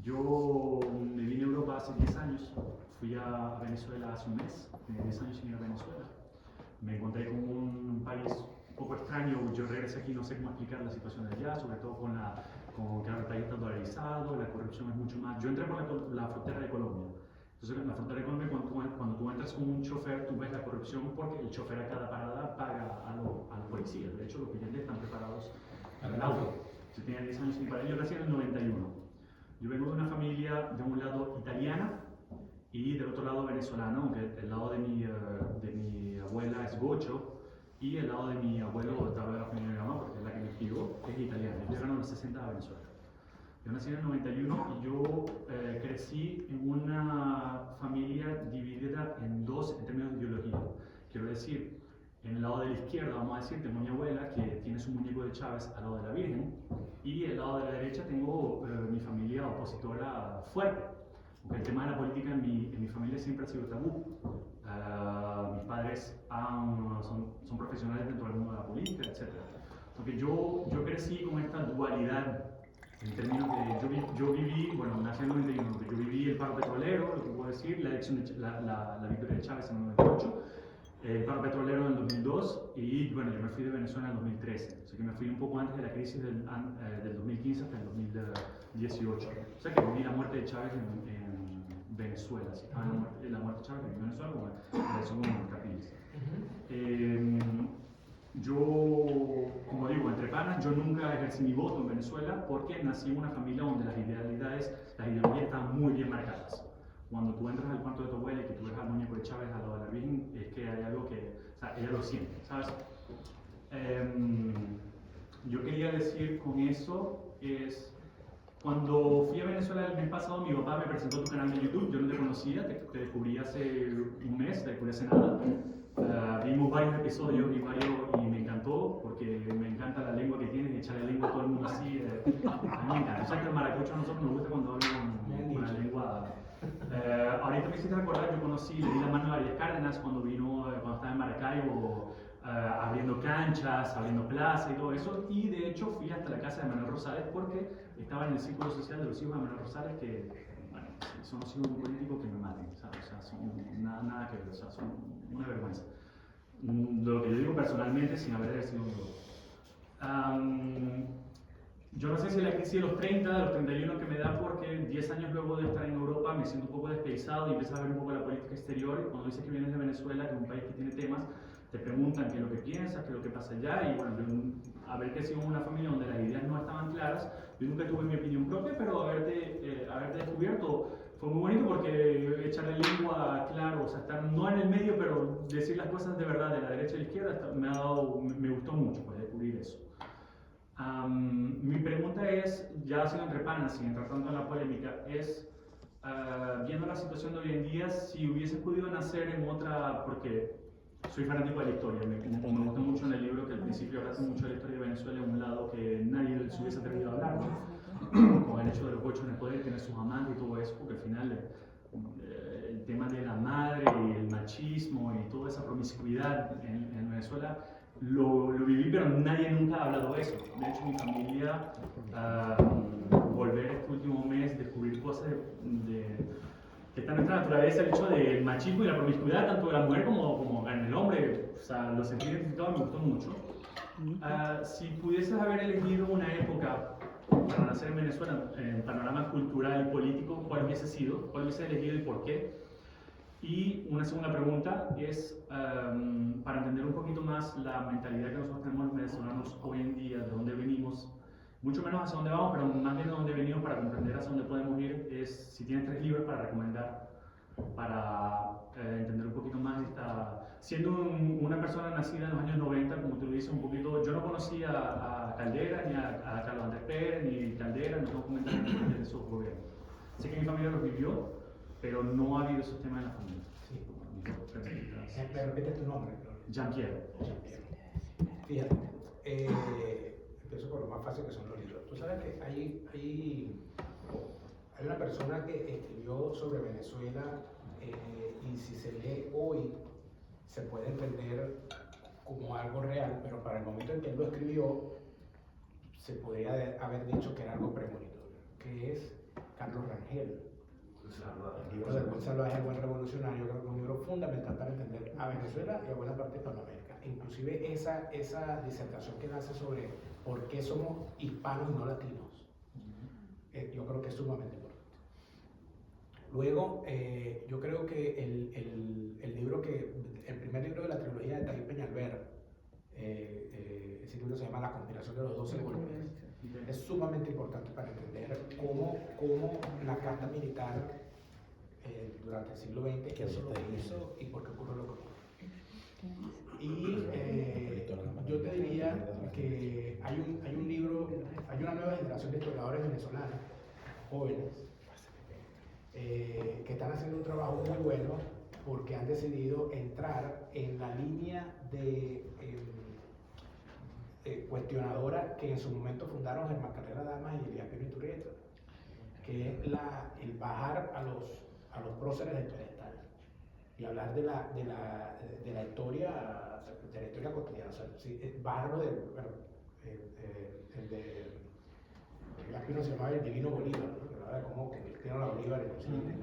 Yo me vine a Europa hace 10 años. Fui a Venezuela hace un mes. Tenía 10 años sin ir a Venezuela. Me encontré con un país un poco extraño. Yo regresé aquí, no sé cómo explicar la situación de allá, sobre todo con que el país está dolarizado, la corrupción es mucho más. Yo entré por la frontera de Colombia. Entonces, en la frontera de Colombia, cuando tú entras con un chofer, tú ves la corrupción porque el chofer a cada parada paga a los policías. De hecho, los clientes están preparados en el auto. Si tenía 10 años sin parar, yo nací en el 91. Yo vengo de una familia de un lado italiana y del otro lado venezolano, aunque el lado de mi abuela es gocho y el lado de mi abuelo, o de la familia de mi mamá, porque es la que me crió, es italiana. Yo llegaron a los 60 a Venezuela. Yo nací en el 91 y yo crecí en una familia dividida en dos en términos de ideología. Quiero decir, en el lado de la izquierda, vamos a decir, tengo a mi abuela que tiene su muñeco de Chávez al lado de la Virgen, y el lado de la derecha tengo mi familia opositora fuerte. Porque el tema de la política en mi familia siempre ha sido tabú. Mis padres son profesionales dentro del mundo de la política, etc. Porque yo crecí con esta dualidad en términos de, yo viví, bueno, nací en el 91, yo viví el paro petrolero, lo que puedo decir, la elección de la victoria de Chávez en el 98, el paro petrolero en el 2002 y bueno, yo me fui de Venezuela en el 2013, o sea que me fui un poco antes de la crisis del 2015 hasta el 2018, o sea que viví la muerte de Chávez en Venezuela, ¿sí? La muerte de Chávez en Venezuela como la elección con Capriles. Yo, como digo, entre panas, yo nunca ejercí mi voto en Venezuela porque nací en una familia donde las ideologías estaban muy bien marcadas. Cuando tú entras al cuarto de tu abuela y que tú ves al muñeco de Chávez al lado de la Virgen, es que hay algo que, o sea, ella lo siente, ¿sabes? Yo quería decir con eso es, cuando fui a Venezuela el mes pasado, mi papá me presentó tu canal de YouTube, yo no te conocía, te descubrí hace un mes, te descubrí hace nada. Vimos varios episodios y me encantó porque me encanta la lengua que tienes y echarle lengua a todo el mundo así. A mí me encanta. O sea que el maracucho a nosotros nos gusta cuando hablan una lengua. Ahorita me hiciste recordar, yo conocí, le di la mano a Arias Cárdenas cuando estaba en Maracaibo, abriendo canchas, abriendo plaza y todo eso. Y de hecho fui hasta la casa de Manuel Rosales porque estaba en el círculo social de los hijos de Manuel Rosales que, bueno, son los hijos de un político que me maten, ¿sabes? O sea, son nada que ver, o sea, son una vergüenza. Lo que yo digo personalmente sin haber ejercido un voto. Yo no sé si la crisis de los 30, de los 31 que me da porque 10 años luego de estar en Europa me siento un poco despeizado y empiezo a ver un poco la política exterior y cuando dices que vienes de Venezuela, que es un país que tiene temas, te preguntan qué es lo que piensas, qué es lo que pasa allá y bueno, yo, haber crecido en una familia donde las ideas no estaban claras, yo nunca tuve mi opinión propia, pero haberte descubierto fue muy bonito porque echarle lengua, claro, o sea, estar no en el medio, pero decir las cosas de verdad de la derecha y la izquierda me gustó mucho pues, descubrir eso. Mi pregunta es, ya siendo entre panas, sin entrar tanto en la polémica, es, viendo la situación de hoy en día, si hubieses podido nacer en otra, porque soy fanático de la historia, me gusta mucho en el libro que al principio hablas mucho de la historia de Venezuela en un lado que nadie se hubiese atrevido a hablar, ¿no? Con el hecho de los gochos en el poder, tener sus amantes y todo eso, porque al final el tema de la madre y el machismo y toda esa promiscuidad en Venezuela lo viví, pero nadie nunca ha hablado de eso. De hecho, mi familia, volver este último mes, descubrir cosas que está en nuestra naturaleza, el hecho del machismo y la promiscuidad, tanto de la mujer como en el hombre, o sea, lo sentí identificado y me gustó mucho. Si pudieses haber elegido una época para nacer en Venezuela, en panorama cultural y político, ¿cuál hubiese sido? ¿Cuál hubiese elegido y por qué? Y una segunda pregunta es, para entender un poquito más la mentalidad que nosotros tenemos los venezolanos hoy en día, de dónde venimos, mucho menos hacia dónde vamos, pero más bien de dónde venimos para comprender hacia dónde podemos ir, es si tienes 3 libros para recomendar, para entender un poquito más esta... Siendo una persona nacida en los años 90, como tú lo dices, un poquito, yo no conocía a Caldera, ni a Carlos Andrés Pérez, ni Caldera, no tengo comentarios de esos gobiernos. Sé que mi familia los vivió, pero no ha habido esos temas en la familia. Sí. ¿Me repites tu nombre? Jean-Pierre. Fíjate, empiezo por lo más fácil que son los libros. Tú sabes que hay una persona que escribió sobre Venezuela y si se lee hoy se puede entender como algo real, pero para el momento en que él lo escribió se podría haber dicho que era algo premonitorio, que es Carlos Rangel. El libro del buen salvaje, el buen revolucionario, creo que es un libro fundamental para entender a Venezuela y a buena parte de Hispanoamérica. Inclusive esa disertación que él hace sobre por qué somos hispanos y no latinos, yo creo que es sumamente importante. Luego, yo creo que el primer libro de la trilogía de Taís Peñalver, ese libro se llama La conspiración de los 12 golpes. Es sumamente importante para entender cómo la carta militar durante el siglo XX hizo lo que hizo y por qué ocurrió lo que ocurrió. Y yo te diría que hay un libro, hay una nueva generación de historiadores venezolanos, jóvenes, que están haciendo un trabajo muy bueno porque han decidido entrar en la línea de cuestionadora que en su momento fundaron Germán Carrera Damas y Elías Pino Iturrieta, que es el bajar a los próceres del pedestal y hablar de la historia cotidiana, o sea, bajarlo el de Elías Pino se llamaba el Divino Bolívar, ¿no? Que hablaba de cómo convirtieron a Bolívar en presidente.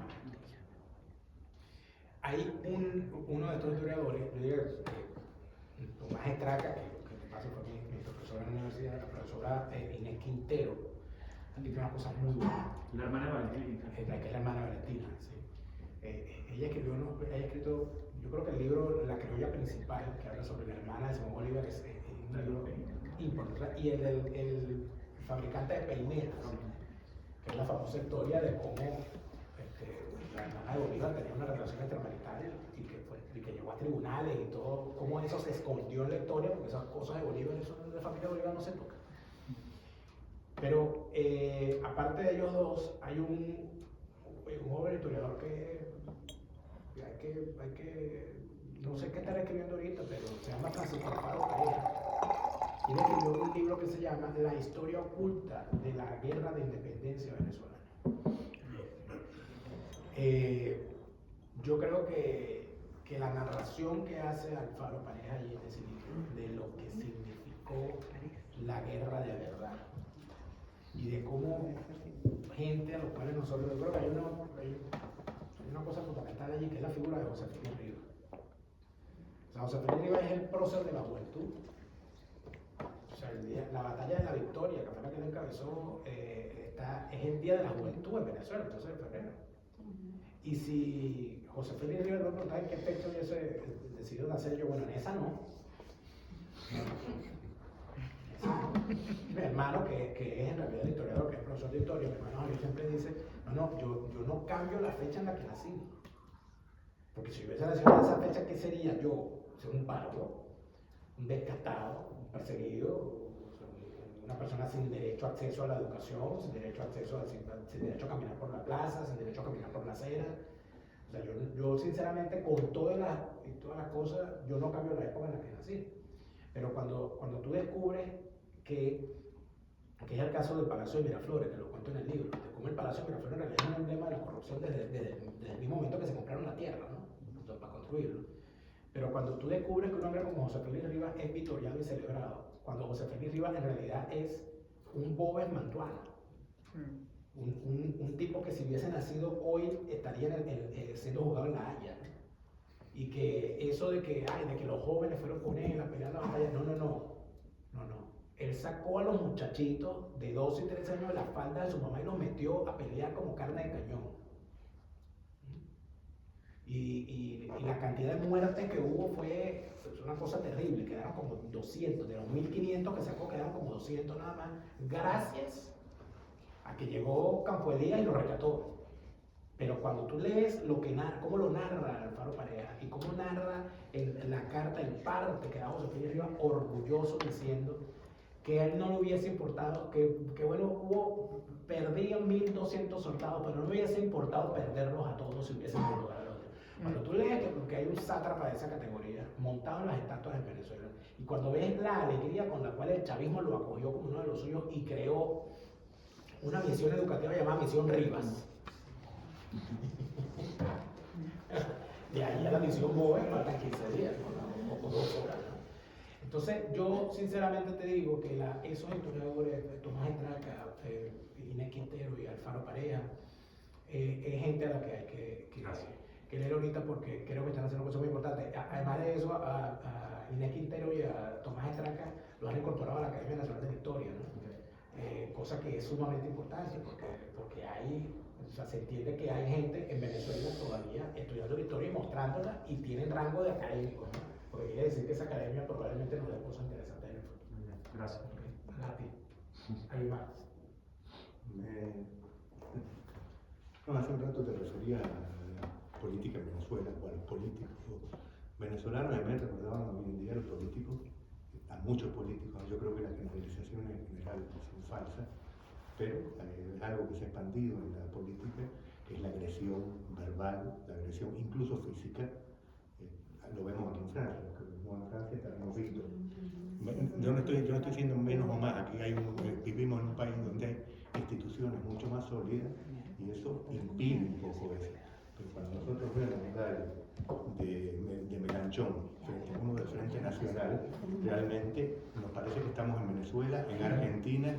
Hay uno de estos historiadores, yo diría Tomás Estraca, que de paso fue mi profesora en la universidad, la profesora Inés Quintero, han dicho unas cosas muy buenas. La hermana de Valentina. Que es la hermana Valentina, sí. Ella escrito, yo creo que el libro La criolla principal, que habla sobre la hermana de Simón Bolívar, es un libro importante. Y el fabricante de peinetas, que es la famosa historia de cómo la hermana de Bolívar tenía una relación extramarital y que llegó a tribunales y todo, cómo eso se escondió en la historia, porque esas cosas de Bolívar, eso de la familia de Bolívar no se toca. Pero aparte de ellos dos, hay un joven historiador que hay que, no sé qué estará escribiendo ahorita, pero se llama Francisco Alfaro Pareja. Y él escribió un libro que se llama La historia oculta de la guerra de independencia venezolana. Yo creo que la narración que hace Alfaro Pareja allí en ese libro de lo que significó la guerra de verdad y de cómo gente a los cuales nosotros, yo creo que hay una cosa fundamental allí que es la figura de José Félix Rivas. O sea, José Félix Rivas es el prócer de la juventud. O sea, la batalla de la Victoria, que fue la que él encabezó, es el Día de la Juventud en Venezuela, el 12 de febrero. Y si José Félix Rivas me preguntaba en qué fecha hubiese decidido nacer yo, bueno, en esa no. Mi hermano, que es en realidad el historiador, que es profesor de historia, mi hermano Javier siempre dice, yo no cambio la fecha en la que nací. Porque si hubiese nacido en esa fecha, ¿qué sería yo? Un bárbaro, un descatado, un perseguido, una persona sin derecho a acceso a la educación, sin derecho a caminar por la plaza, sin derecho a caminar por la acera. O sea, yo sinceramente, con todas las cosas, yo no cambio la época en la que nací. Pero cuando tú descubres que es el caso del Palacio de Miraflores, que lo cuento en el libro, de cómo el Palacio de Miraflores en realidad es un emblema de la corrupción desde el mismo momento que se compraron la tierra, ¿no? Entonces, para construirlo. Pero cuando tú descubres que un hombre como José Félix Rivas es victoriano y celebrado, cuando José Félix Rivas en realidad es un Boves mantuano, un tipo que si hubiese nacido hoy estaría siendo juzgado en La Haya, ¿no? Y que eso de que los jóvenes fueron con él a pelear la batalla, no. Él sacó a los muchachitos de 12 y 13 años de la falda de su mamá y los metió a pelear como carne de cañón. Y la cantidad de muertes que hubo fue una cosa terrible, quedaron como 200, de los 1500 que sacó quedaron como 200 nada más, gracias a que llegó Campo Elías y lo rescató. Pero cuando tú lees cómo lo narra Alfaro Pareja y cómo narra la carta, el parte que da José Félix Rivas orgulloso diciendo que a él no le hubiese importado, que bueno, perdían 1200 soldados, pero no hubiese importado perderlos a todos si hubiesen logrado. Cuando tú lees que hay un sátrapa de esa categoría montado en las estatuas en Venezuela, y cuando ves la alegría con la cual el chavismo lo acogió como uno de los suyos y creó una misión educativa llamada Misión Rivas. Y ahí a la misión Boves faltan 15 días, ¿no? O 2 horas, ¿no? Entonces, yo sinceramente te digo que esos historiadores, Tomás Estraca, Inés Quintero y Alfaro Pareja, es gente a la que hay que leer ahorita porque creo que están haciendo cosas muy importantes. Además de eso, a Inés Quintero y a Tomás Estraca lo han incorporado a la Academia Nacional de la Historia, ¿no? Cosa que es sumamente importante porque se entiende que hay gente en Venezuela todavía estudiando la historia y mostrándola y tienen rango de académicos, ¿no? Porque quiere decir que esa academia probablemente nos dé cosas interesantes en el futuro. Gracias. Okay. A ti. Hay más. No, hace un rato te refería a la política en Venezuela, o a los políticos venezolanos, y a mí me recordaban hoy en día los políticos, a muchos políticos. Yo creo que las generalizaciones en general son falsas, pero es algo que se ha expandido en la política, que es la agresión verbal, la agresión incluso física. Lo vemos aquí en Francia, lo vemos en Francia, también hemos visto. Yo no estoy siendo menos o más, aquí vivimos en un país donde hay instituciones mucho más sólidas y eso impide un poco eso. Pero cuando nosotros vemos de Melanchón frente a uno del Frente Nacional, realmente nos parece que estamos en Venezuela, en Argentina,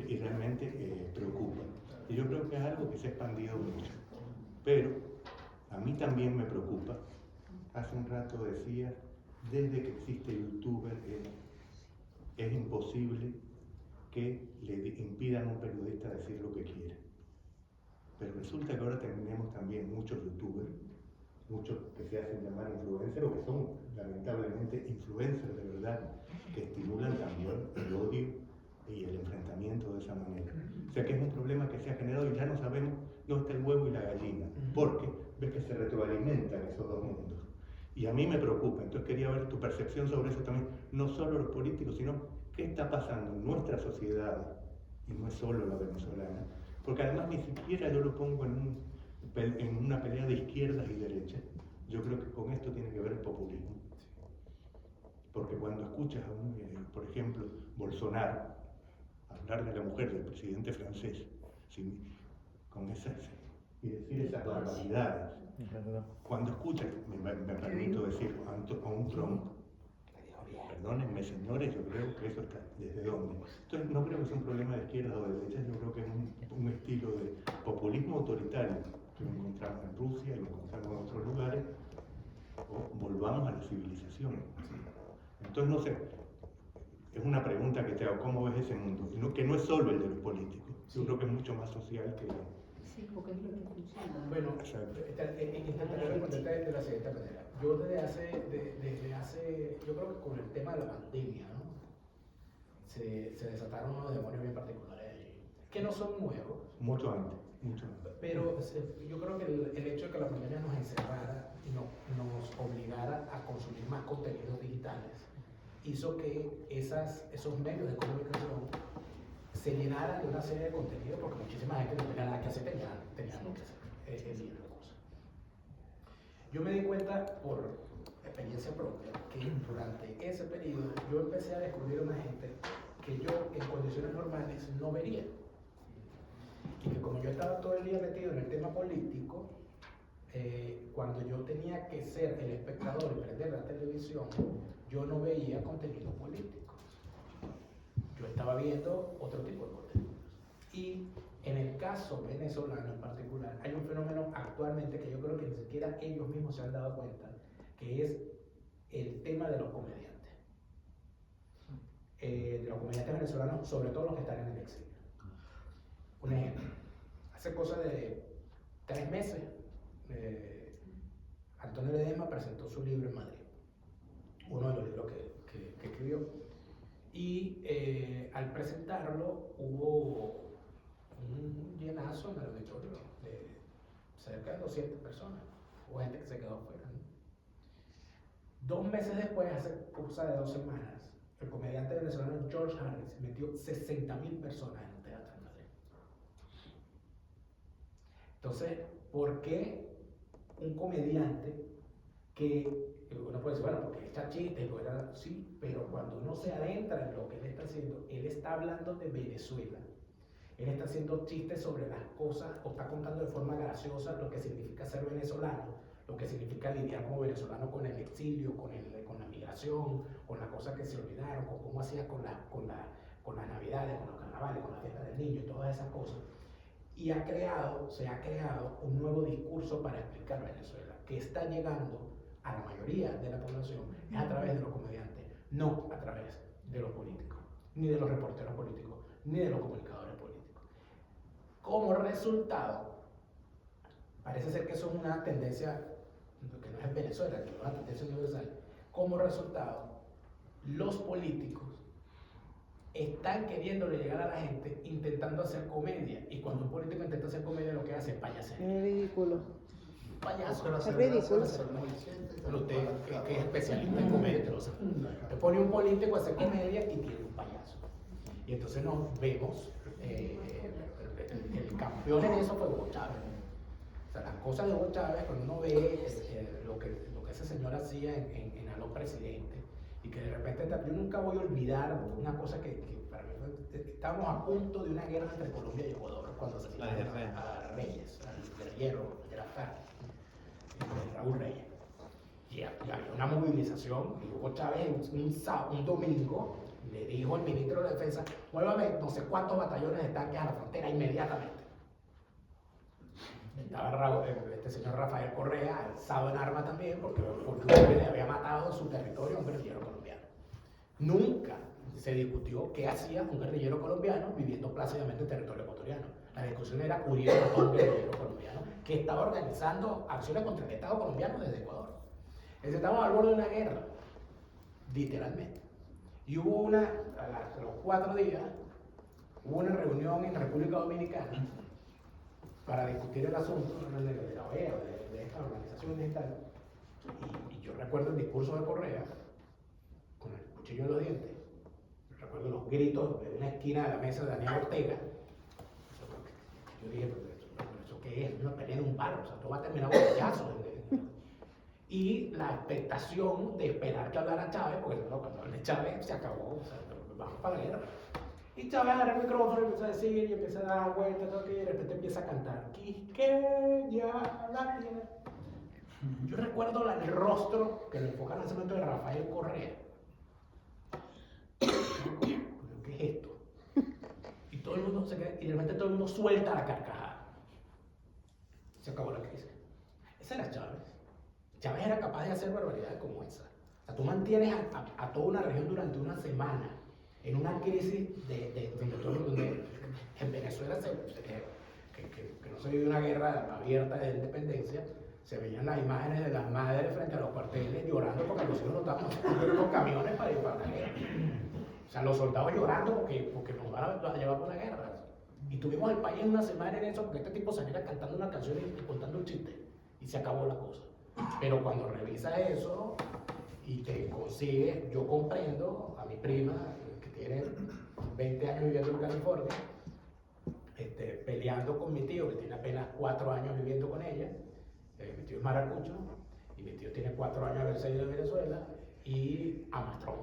y realmente preocupa. Y yo creo que es algo que se ha expandido mucho. Pero a mí también me preocupa. Hace un rato decía, desde que existe YouTuber, es imposible que le impidan a un periodista decir lo que quiere. Pero resulta que ahora tenemos también muchos youtubers, muchos que se hacen llamar influencers, o que son lamentablemente influencers de verdad, que estimulan también el odio y el enfrentamiento de esa manera. O sea que es un problema que se ha generado y ya no sabemos dónde está el huevo y la gallina, porque ves que se retroalimentan esos dos mundos. Y a mí me preocupa, entonces quería ver tu percepción sobre eso también, no solo los políticos, sino qué está pasando en nuestra sociedad, y no es solo la venezolana, porque además ni siquiera yo lo pongo en una pelea de izquierdas y derechas. Yo creo que con esto tiene que ver el populismo. Porque cuando escuchas a por ejemplo, Bolsonaro hablar de la mujer del presidente francés, y decir esas barbaridades, cuando escuchas, me permito decir, a un Trump, perdónenme señores, yo creo que eso está desde dónde. Entonces no creo que sea un problema de izquierda o de derecha, yo creo que es un estilo de populismo autoritario que lo encontramos en Rusia y lo encontramos en otros lugares, o volvamos a la civilización. Entonces no sé, es una pregunta que te hago, ¿cómo ves ese mundo? Que no es solo el de los políticos, yo creo que es mucho más social que... Sí, porque es lo que funciona. Bueno, intentaré responderte de la siguiente manera. Yo desde hace, yo creo que con el tema de la pandemia, ¿no? Se desataron unos demonios bien particulares allí, que no son nuevos. Mucho antes. Pero yo creo que el hecho de que la pandemia nos encerrara y nos obligara a consumir más contenidos digitales hizo que esos medios de comunicación se llenaran de una serie de contenidos, porque muchísima gente no tenía nada que hacer, tenía lo que hacer, el libro de cosas. Yo me di cuenta por experiencia propia que durante ese periodo yo empecé a descubrir una gente que yo en condiciones normales no vería. Y que como yo estaba todo el día metido en el tema político, cuando yo tenía que ser el espectador y prender la televisión, yo no veía contenido político. Yo estaba viendo otro tipo de contenidos. Y en el caso venezolano en particular, hay un fenómeno actualmente que yo creo que ni siquiera ellos mismos se han dado cuenta, que es el tema de los comediantes. De los comediantes venezolanos, sobre todo los que están en el exilio. Un ejemplo, hace cosa de 3 meses, Antonio Ledesma presentó su libro en Madrid, uno de los libros que escribió. Y al presentarlo hubo un llenazo en el auditorio de cerca de 200 personas, hubo gente que se quedó afuera, ¿no? 2 meses después, hace cosa de 2 semanas, el comediante venezolano George Harris metió 60.000 personas en un teatro en Madrid. Entonces, ¿por qué un comediante que uno puede decir, bueno, porque echa chistes, sí, pero cuando uno se adentra en lo que él está haciendo, él está hablando de Venezuela, él está haciendo chistes sobre las cosas, o está contando de forma graciosa lo que significa ser venezolano, lo que significa lidiar como venezolano con el exilio, con la migración, con las cosas que se olvidaron, con cómo hacía con las navidades, con los carnavales, con la fiesta del niño y todas esas cosas. Y se ha creado un nuevo discurso para explicar Venezuela, que está llegando a la mayoría de la población es a través de los comediantes, no a través de los políticos, ni de los reporteros políticos, ni de los comunicadores políticos. Como resultado, parece ser que eso es una tendencia que no es en Venezuela, que es una tendencia universal. Como resultado, los políticos están queriéndole llegar a la gente intentando hacer comedia. Y cuando un político intenta hacer comedia, lo que hace es payasería. Es ridículo. Payaso. Es ridículo. Pero usted, que es especialista en comedia, te lo sabe. Te pone un político a hacer comedia y tiene un payaso. Y entonces nos vemos, el campeón en eso fue Hugo Chávez. O sea, las cosas de Hugo Chávez, cuando uno ve lo que ese señor hacía en A los Presidentes, y que de repente, yo nunca voy a olvidar una cosa que para mí estábamos a punto de una guerra entre Colombia y Ecuador, cuando se a Reyes, al guerrillero de la FARC, Raúl Reyes. Y había una movilización, y Hugo Chávez un domingo le dijo al ministro de Defensa: muévame no sé cuántos batallones de tanques a la frontera inmediatamente. Estaba este señor Rafael Correa alzado en arma también, porque le había matado en su territorio a un guerrillero colombiano. Nunca se discutió qué hacía un guerrillero colombiano viviendo plácidamente en territorio ecuatoriano. La discusión era Uribe mató a un guerrillero colombiano que estaba organizando acciones contra el Estado colombiano desde Ecuador. Estábamos al borde de una guerra, literalmente. Y hubo a los 4 días, hubo una reunión en República Dominicana para discutir el asunto de la OEA, de esta organización digital. Y yo recuerdo el discurso de Correa, con el cuchillo en los dientes. Recuerdo los gritos de una esquina de la mesa de Daniel Ortega. Yo dije, pero ¿eso qué es? Una pelea en un bar, o sea, todo va a terminar con bollazos. Y la expectación de esperar que hablara Chávez, porque no, cuando hable Chávez se acabó, o sea, vamos para la guerra. Y Chávez agarra el micrófono y empieza a decir, y empieza a dar vueltas, y de repente empieza a cantar Quisqueya la tierra. Yo recuerdo el rostro que le enfocan en ese momento de Rafael Correa. ¿Qué es esto? Y todo el mundo se queda, y de repente todo el mundo suelta la carcajada. Se acabó la crisis. Ese era Chávez. Chávez era capaz de hacer barbaridades como esa. O sea, tú mantienes a toda una región durante una semana en una crisis donde en Venezuela que no se vive una guerra abierta de independencia, se veían las imágenes de las madres frente a los cuarteles llorando porque los hijos no estaban haciendo los camiones para ir para la guerra. O sea, los soldados llorando porque nos van a llevar por la guerra. Y tuvimos el país en una semana en eso porque este tipo saliera cantando una canción y contando un chiste. Y se acabó la cosa. Pero cuando revisas eso y te consigues, yo comprendo a mi prima, que tiene 20 años viviendo en California, peleando con mi tío, que tiene apenas 4 años viviendo con ella. Mi tío es maracucho, y mi tío tiene 4 años de haberse ido de Venezuela, y ama a Trump,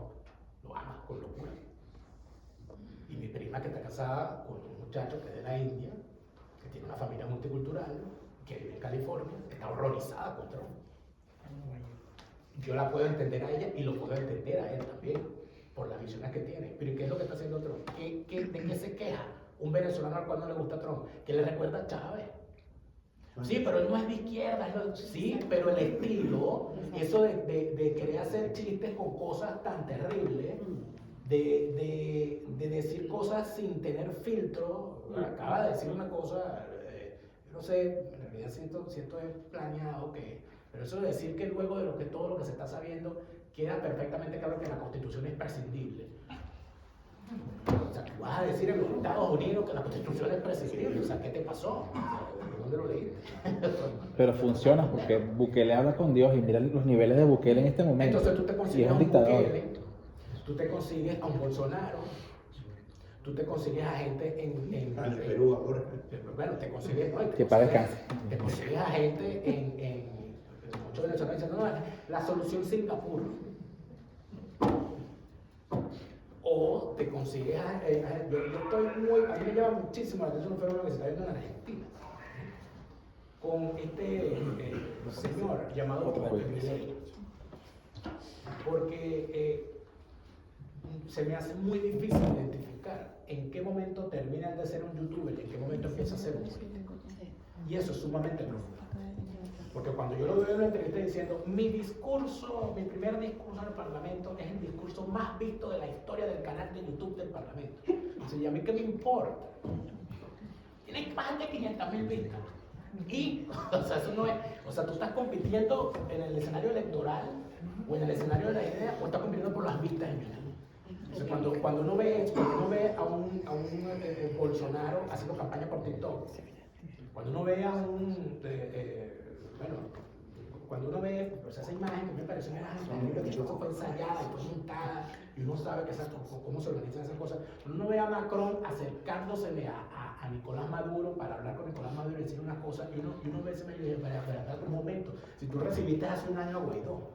lo ama con locura. Y mi prima, que está casada con un muchacho que es de la India, que tiene una familia multicultural, que vive en California, está horrorizada con Trump. Yo la puedo entender a ella y lo puedo entender a él también, por las visiones que tiene. Pero ¿qué es lo que está haciendo Trump? ¿De qué se queja un venezolano al cual no le gusta Trump? Que le recuerda a Chávez. Sí, pero él no es de izquierda. Sí, pero el estilo, eso de querer hacer chistes con cosas tan terribles, de decir cosas sin tener filtro. Acaba de decir una cosa, no sé, en realidad siento es planeado, pero eso de decir que luego de todo lo que se está sabiendo, queda perfectamente claro que la Constitución es prescindible. O sea, tú vas a decir en los Estados Unidos que la Constitución es prescindible. O sea, ¿qué te pasó? ¿Dónde lo leíste? Pero funciona porque Bukele habla con Dios y mira los niveles de Bukele en este momento. Entonces tú te y consigues es a un un dictador. Bukele, tú te consigues a un Bolsonaro, tú te consigues a gente en Perú ahora. Bueno, te consigues, ¿no? Que para el cáncer. Te consigues a gente muchos venezolanos dicen, no, la solución Singapur. O te consigues yo estoy a mí me llama muchísimo la atención un fenómeno que se está viendo en Argentina, con este señor llamado Milei. Porque se me hace muy difícil identificar en qué momento termina de ser un youtuber y en qué momento empieza a ser un político. Y eso es sumamente profundo. Porque cuando yo lo veo en una entrevista diciendo, mi primer discurso en el Parlamento es el discurso más visto de la historia del canal de YouTube del Parlamento. Dice, ¿y a mí qué me importa? Tiene más de 500.000 vistas. Y, o sea, eso no es, o sea, tú estás compitiendo en el escenario electoral o en el escenario de la idea o estás compitiendo por las vistas en YouTube. Entonces, cuando uno ve a un Bolsonaro haciendo campaña por TikTok, cuando uno ve a cuando uno ve esa imagen, que me parece una imagen terrible, que eso fue ensayada y fue montada, y uno sabe cómo se organizan esas cosas, cuando uno ve a Macron acercándosele a Nicolás Maduro para hablar con Nicolás Maduro y decir una cosa, y uno ve ese medio y dice, espera, un momento, si tú recibiste hace un año a Guaidó,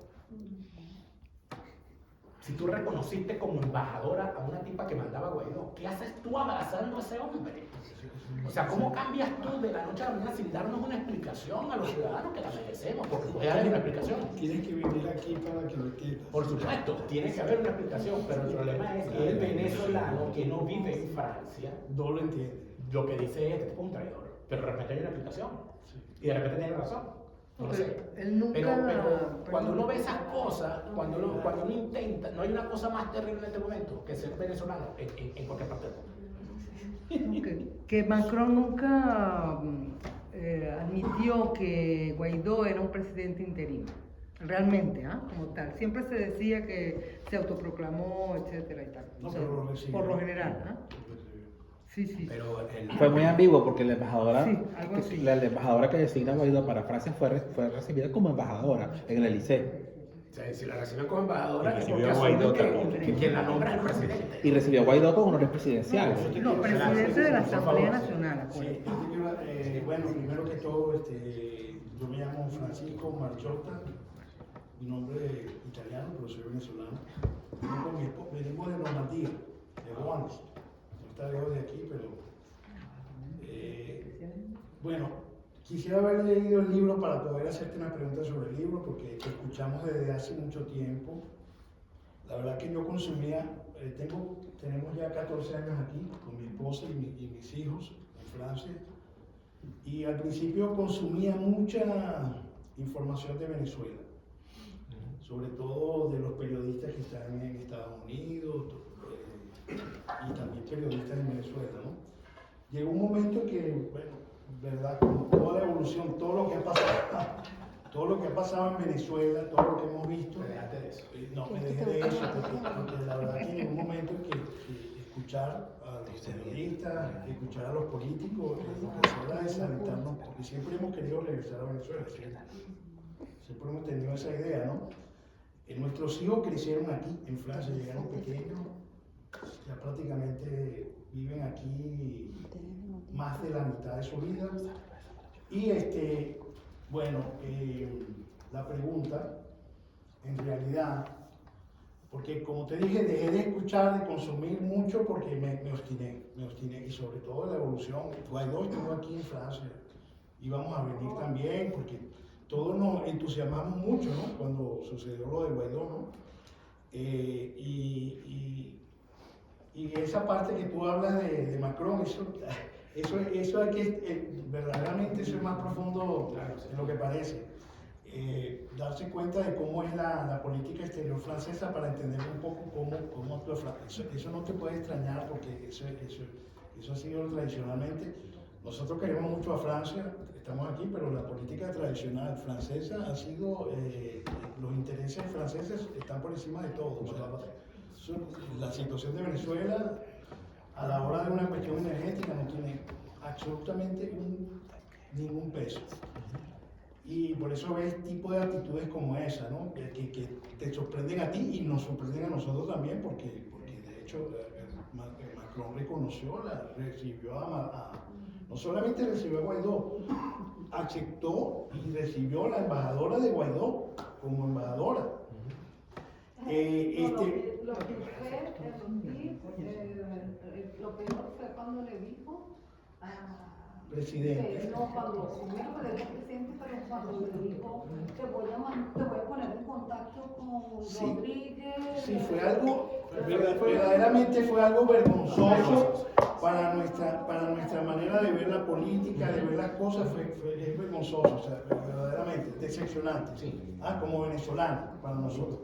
si tú reconociste como embajadora a una tipa que mandaba a Guaidó, ¿qué haces tú abrazando a ese hombre? O sea, ¿cómo cambias tú de la noche a la mañana sin darnos una explicación a los ciudadanos que la merecemos? Porque puede haber una explicación. Tienes que vivir aquí para que lo entiendas. Por supuesto, tiene que haber una explicación, pero el problema es que el venezolano que no vive en Francia, No lo entiende. lo que dice es, este tipo es un traidor, pero de repente hay una explicación. Y de repente tiene razón. No lo sé. Él nunca... Pero cuando uno ve esas cosas, cuando uno intenta, no hay una cosa más terrible en este momento que ser venezolano en cualquier parte del mundo. Que Macron nunca admitió que Guaidó era un presidente interino, realmente, como tal. Siempre se decía que se autoproclamó, etcétera y tal. No, O sea, pero lo recibió. por lo general, Sí. Pero Fue muy ambiguo porque la embajadora, Sí, algo así. la embajadora que designa a Guaidó para Francia fue recibida como embajadora en el Elysée. si la reciben como embajadora, Y es recibió porque a Guaidó asumen también. que quien la nombra es el presidente. Y recibió a Guaidó con honores presidenciales. No, presidente de la Asamblea Nacional, Sí, acuérdate. bueno, primero que todo, yo me llamo Francisco Marchotta, mi nombre es italiano, pero soy venezolano. Venimos de Normandía, de Roanne. No está lejos de aquí, pero... bueno, quisiera haber leído el libro para poder hacerte una pregunta sobre el libro, porque te escuchamos desde hace mucho tiempo. La verdad que yo consumía, tenemos ya 14 años aquí con mi esposa y mis hijos en Francia, y al principio consumía mucha información de Venezuela, sobre todo de los periodistas que están en Estados Unidos y también periodistas en Venezuela, ¿no? Llegó un momento que, bueno, verdad, con toda la evolución, todo lo que ha pasado en Venezuela, todo lo que hemos visto, Déjate de eso. no me dejé de eso, porque la verdad que llegó un momento que escuchar a los periodistas, escuchar a los políticos, lo que se da es desalentarnos, porque siempre hemos querido regresar a Venezuela, siempre hemos tenido esa idea, ¿no? Nuestros hijos crecieron aquí, en Francia, llegaron pequeños, ya prácticamente viven aquí más de la mitad de su vida. Y bueno, la pregunta, en realidad, porque como te dije, dejé de escuchar, de consumir mucho porque me obstiné, y sobre todo la evolución. Guaidó estuvo aquí en Francia, íbamos a venir también, porque todos nos entusiasmamos mucho, ¿no? Cuando sucedió lo de Guaidó, ¿no? Y esa parte que tú hablas de Macron, eso hay que, verdaderamente eso es más profundo de lo que parece. Darse cuenta de cómo es la política exterior francesa para entender un poco cómo actúa Francia. Eso no te puede extrañar porque eso ha sido tradicionalmente. Nosotros queremos mucho a Francia, estamos aquí, pero la política tradicional francesa ha sido, los intereses franceses están por encima de todo. O sea, la situación de Venezuela, a la hora de una cuestión energética, no tiene absolutamente ningún peso. Y por eso ves tipo de actitudes como esa, ¿no? Que te sorprenden a ti y nos sorprenden a nosotros también, porque de hecho Macron reconoció, recibió no solamente recibió a Guaidó, aceptó y recibió a la embajadora de Guaidó como embajadora. Lo que lo peor fue cuando le dijo Presidente. no, cuando primero que le dijo presidente, pero cuando le dijo te voy a poner en contacto con Sí. Rodríguez. Sí, fue algo, verdaderamente fue algo vergonzoso para nuestra manera de ver la política, de ver las cosas, es vergonzoso, o sea, verdaderamente, decepcionante, como venezolano para nosotros.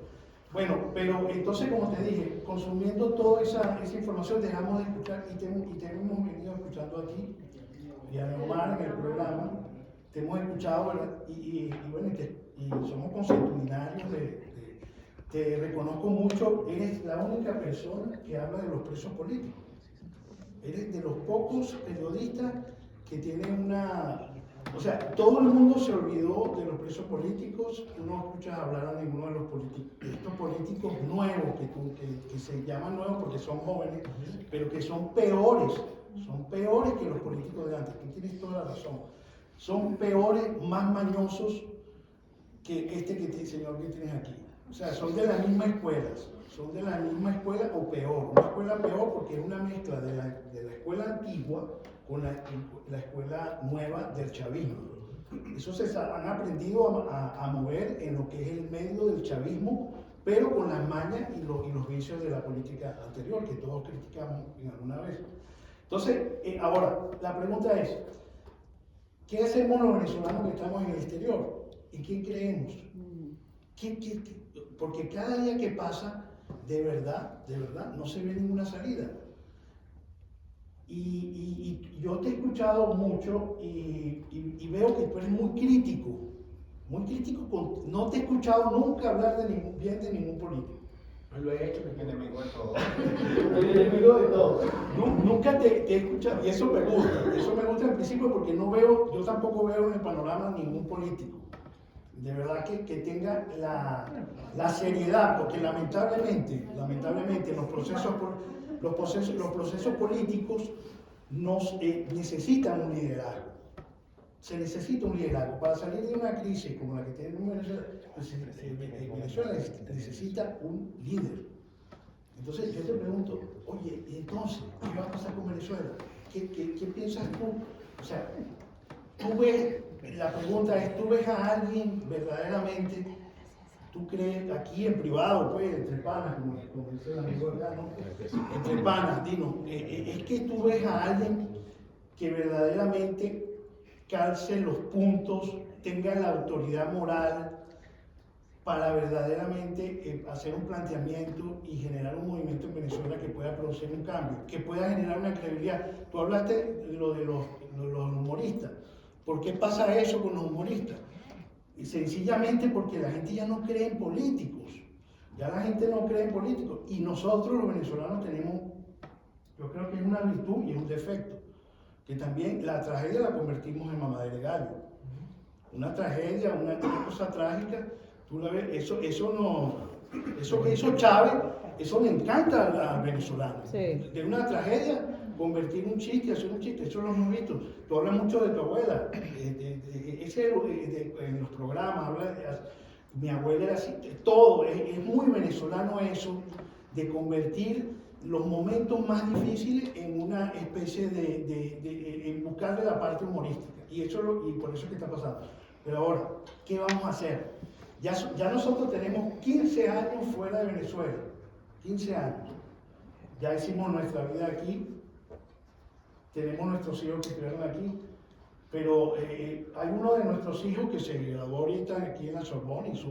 Bueno, pero entonces, como te dije, consumiendo toda esa información, dejamos de escuchar y te hemos venido escuchando aquí, y a Neomar en el programa, te hemos escuchado, ¿verdad? Y bueno, y somos consuetudinarios te reconozco mucho, eres la única persona que habla de los presos políticos. Eres de los pocos periodistas que tienen una... O sea, todo el mundo se olvidó de los presos políticos, tú no escuchas hablar a ninguno de los estos políticos nuevos, que se llaman nuevos porque son jóvenes, pero que son peores que los políticos de antes. Tú tienes toda la razón. Son peores, más mañosos que señor que tienes aquí. O sea, son de la misma escuela o peor. Una escuela peor porque es una mezcla de la escuela antigua con la escuela nueva del chavismo. Eso han aprendido a mover en lo que es el medio del chavismo, pero con las mañas y los vicios de la política anterior, que todos criticamos en alguna vez. Entonces, ahora, la pregunta es, ¿qué hacemos los venezolanos que estamos en el exterior? ¿En qué creemos? Porque cada día que pasa, de verdad, no se ve ninguna salida. Y yo te he escuchado mucho y veo que tú eres muy crítico, no te he escuchado nunca hablar bien de ningún político. No lo he hecho, me enemigo de todo. El enemigo de todo. Nunca te he escuchado, y eso me gusta en principio porque yo tampoco veo en el panorama ningún político. De verdad que tenga la seriedad, porque lamentablemente los procesos políticos necesitan un liderazgo. Se necesita un liderazgo. Para salir de una crisis como la que tenemos en Venezuela, necesita un líder. Entonces yo te pregunto, oye, ¿y entonces qué va a pasar con Venezuela? ¿Qué piensas tú? O sea, la pregunta es, ¿tú ves a alguien verdaderamente, tú crees, aquí en privado, pues, entre panas, como dice el amigo acá, ¿no? Entre panas, dinos, es que tú ves a alguien que verdaderamente calce los puntos, tenga la autoridad moral para verdaderamente hacer un planteamiento y generar un movimiento en Venezuela que pueda producir un cambio, que pueda generar una credibilidad. Tú hablaste de lo de los humoristas. ¿Por qué pasa eso con los humoristas? Y sencillamente porque la gente ya no cree en políticos. Ya la gente no cree en políticos. Y nosotros los venezolanos tenemos, yo creo que es una virtud y es un defecto, que también la tragedia la convertimos en mamadera de gallo. Una tragedia, una cosa trágica, tú la ves, eso que hizo Chávez, eso le encanta al venezolano. Sí. De una tragedia, convertir un chiste, hacer un chiste, eso lo hemos visto. Tú hablas mucho de tu abuela, en los programas, mi abuela era así, todo, es muy venezolano eso, de convertir los momentos más difíciles en una especie en buscarle la parte humorística. Y por eso es que está pasando. Pero ahora, ¿qué vamos a hacer? Ya nosotros tenemos 15 años fuera de Venezuela, 15 años. Ya hicimos nuestra vida aquí, tenemos nuestros hijos que estuvieron aquí, pero hay uno de nuestros hijos que se graduó ahorita aquí en la Sorbonne, hizo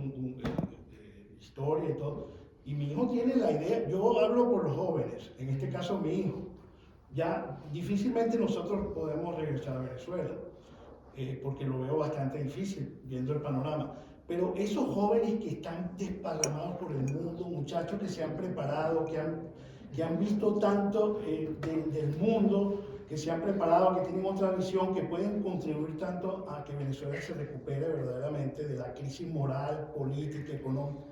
historia y todo, y mi hijo tiene la idea, yo hablo por los jóvenes, en este caso mi hijo, ya difícilmente nosotros podemos regresar a Venezuela, porque lo veo bastante difícil viendo el panorama, pero esos jóvenes que están desparramados por el mundo, muchachos que se han preparado, que han visto tanto del mundo, que se han preparado, que tienen otra visión, que pueden contribuir tanto a que Venezuela se recupere verdaderamente de la crisis moral, política, económica.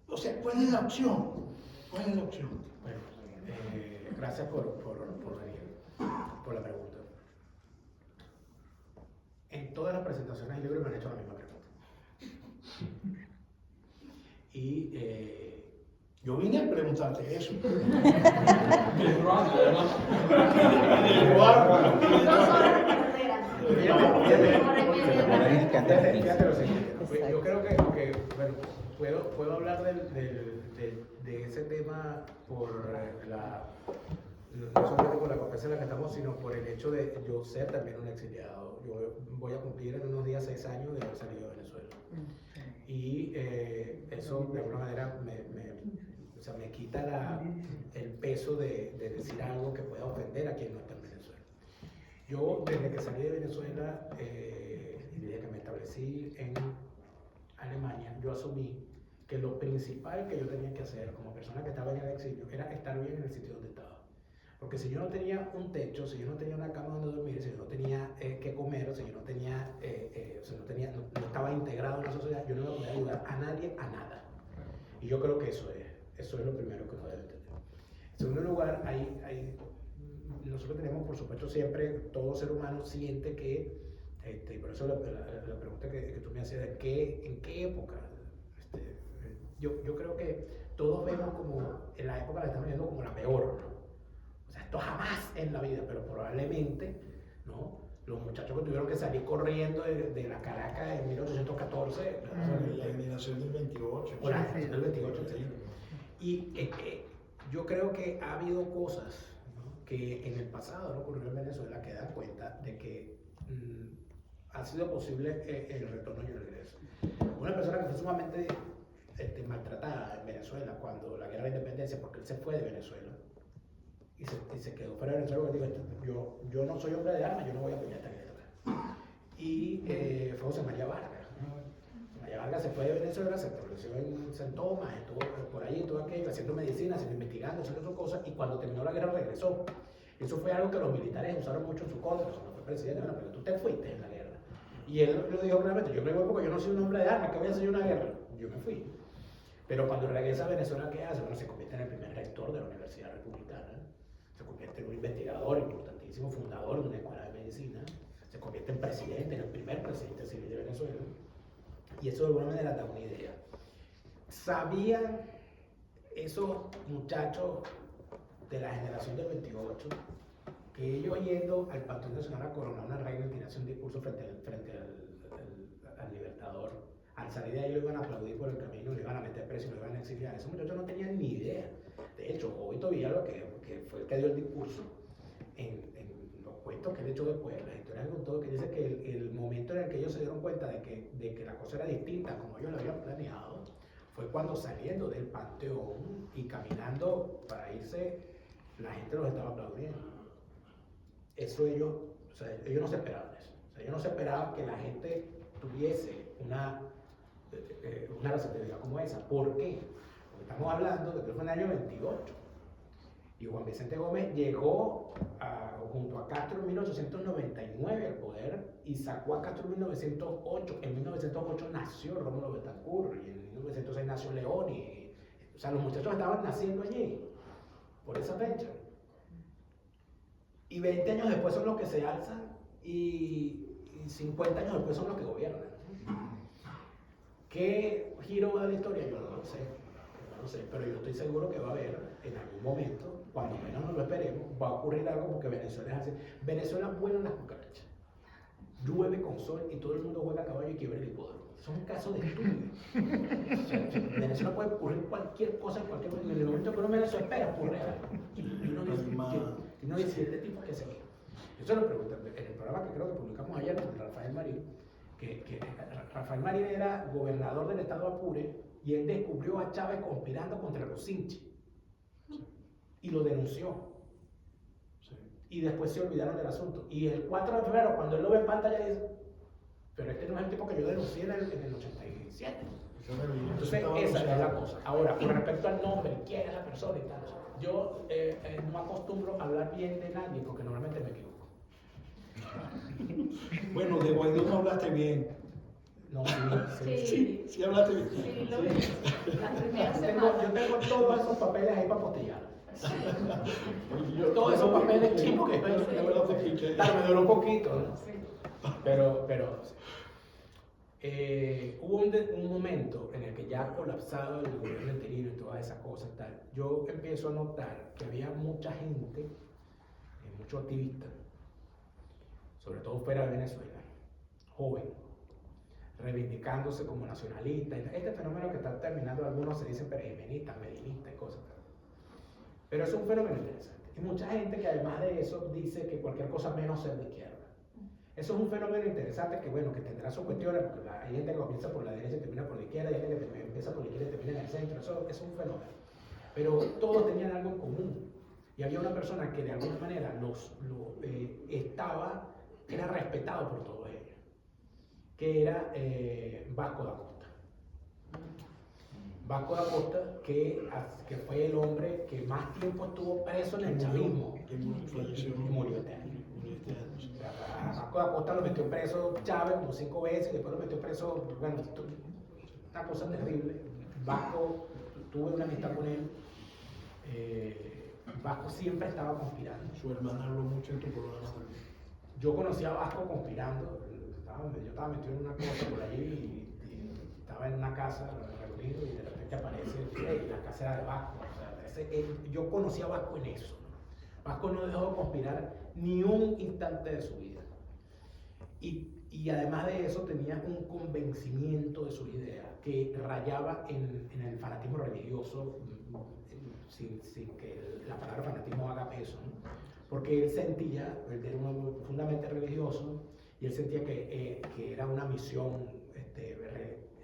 O sea, ¿cuál es la opción? ¿Cuál es la opción? Bueno, gracias por venir, por la pregunta. En todas las presentaciones del libro me han hecho la misma pregunta. Y yo vine a preguntarte eso. Fíjate lo siguiente. Yo creo que bueno, puedo hablar de ese tema por no solamente por la confianza en la que estamos, sino por el hecho de yo ser también un exiliado. Yo voy a cumplir en unos días 6 años de haber salido de Venezuela. Y eso de alguna manera me quita el peso de decir algo que pueda ofender a quien no está en Venezuela. Yo desde que salí de Venezuela y desde que me establecí en Alemania, yo asumí que lo principal que yo tenía que hacer como persona que estaba en el exilio era estar bien en el sitio donde estaba. Porque si yo no tenía un techo, si yo no tenía una cama donde dormir, si yo no tenía que comer, si yo no tenía, no estaba integrado en la sociedad, yo no iba a poder ayudar a nadie a nada. Y yo creo que eso es lo primero que uno debe entender. En segundo lugar, nosotros tenemos, por supuesto, siempre, todo ser humano siente que, y por eso la pregunta que tú me hacías de en qué época, yo creo que todos vemos como, en la época la estamos viendo como la peor, ¿no? O sea, esto jamás en la vida, pero probablemente, ¿no? Los muchachos que tuvieron que salir corriendo de la Caracas en 1814. La generación del 28. O la generación del 28, sí. Y yo creo que ha habido cosas, ¿no?, que en el pasado no ocurrió en Venezuela que dan cuenta de que ha sido posible el retorno y el regreso. Una persona que fue sumamente maltratada en Venezuela cuando la guerra de la independencia, porque él se fue de Venezuela y se quedó fuera de Venezuela, porque digo, yo no soy hombre de armas, yo no voy a apoyar esta guerra. Y fue José María Vargas. María Vargas se fue de Venezuela, se estableció en San Tomás, estuvo por ahí, todo aquello, haciendo medicina, investigando, haciendo cosas, y cuando terminó la guerra regresó. Eso fue algo que los militares usaron mucho en su contra. Cuando fue presidente, bueno, pero tú te fuiste en la guerra. Y él lo dijo claramente, yo me voy porque yo no soy un hombre de armas, ¿qué voy a hacer yo en una guerra? Yo me fui. Pero cuando regresa a Venezuela, ¿qué hace? Bueno, se convierte en el primer rector de la Universidad Republicana, se convierte en un investigador importantísimo, fundador de una escuela de medicina, se convierte en presidente, en el primer presidente civil de Venezuela. Y eso de alguna manera da una idea. ¿Sabían esos muchachos de la generación del 28 que ellos yendo al Panteón Nacional a coronar una reina y tirarse un discurso frente al Libertador, al salir de ahí lo iban a aplaudir por el camino, lo iban a meter preso y lo iban a exiliar? Esos muchachos no tenían ni idea. De hecho, Jovito Villalba, que fue el que dio el discurso, en los cuentos que él echó después, la historia que contó, que dice que el momento en el que ellos se dieron cuenta de que la cosa era distinta como ellos lo habían planeado, fue cuando saliendo del Panteón y caminando para irse, la gente los estaba aplaudiendo. Eso ellos no se esperaban eso. O sea, ellos no se esperaban que la gente tuviese una receptividad como esa. ¿Por qué? Porque estamos hablando de que fue en el año 28. Y Juan Vicente Gómez llegó junto a Castro en 1899 al poder y sacó a Castro en 1908. En 1908 nació Rómulo Betancourt y en 1906 nació León. O sea, los muchachos estaban naciendo allí por esa fecha. Y 20 años después son los que se alzan y 50 años después son los que gobiernan. ¿Qué giro va a la historia? Yo no lo sé. No lo sé, pero yo estoy seguro que va a haber en algún momento, cuando menos nos lo esperemos, va a ocurrir algo porque Venezuela es así. Venezuela vuelan las cucarachas, llueve con sol y todo el mundo juega a caballo y quiebra el hipódromo. Son casos de estudio. En Venezuela puede ocurrir cualquier cosa en cualquier momento. En el momento que uno menos se espera, ocurre algo. Y uno dice, ¿este tipo qué se ve? Yo se lo pregunté en el programa que creo que publicamos ayer con Rafael Marín, que Rafael Marín era gobernador del estado Apure y él descubrió a Chávez conspirando contra los Sinchi y lo denunció. Y después se olvidaron del asunto. Y el 4 de febrero, cuando él lo ve en pantalla, dice, pero este no es el tipo que yo denuncié en el 87. Entonces, esa es la cosa. Ahora, con respecto al nombre, quién es la persona y tal, yo no acostumbro a hablar bien de nadie porque normalmente me equivoco. Bueno, de Guaidó no hablaste bien. No, sí hablaste bien. Sí, lo vi. La primera yo semana. tengo todos esos papeles ahí para postillar. Todos esos papeles chicos que claro, me duró un poquito, ¿no? Pero hubo un momento en el que ya colapsado el gobierno interino y todas esas cosas tal, yo empiezo a notar que había mucha gente, muchos activistas, sobre todo fuera de Venezuela, joven, reivindicándose como nacionalistas. Este fenómeno que está terminando, algunos se dicen perejimenistas, medinistas y cosas tal. Pero es un fenómeno interesante. Y mucha gente que además de eso dice que cualquier cosa menos ser de izquierda. Eso es un fenómeno interesante que, bueno, que tendrá sus cuestiones, porque hay gente que comienza por la derecha y termina por la izquierda, hay gente que empieza por la izquierda y termina en el centro. Eso es un fenómeno. Pero todos tenían algo en común. Y había una persona que de alguna manera era respetado por todos ellos, que era Vasco da Costa. Vasco da Costa, que fue el hombre que más tiempo estuvo preso en el chavismo y murió este año. Vasco da Costa lo metió preso Chávez como 5 veces, después lo metió preso, bueno, una cosa terrible. Vasco, tuve una amistad con él. Vasco siempre estaba conspirando. Su hermana habló mucho en tu programa también. Yo conocí a Vasco conspirando. Yo estaba metido en una cosa por allí y estaba en una casa reunido y de repente aparece la casa era de Vasco. O sea, yo conocí a Vasco en eso. Vasco no dejó de conspirar ni un instante de su vida. Y además de eso tenía un convencimiento de sus ideas que rayaba en el fanatismo religioso, sin que la palabra fanatismo haga peso, ¿no? Porque él sentía, él era un hombre profundamente religioso, y él sentía que era una misión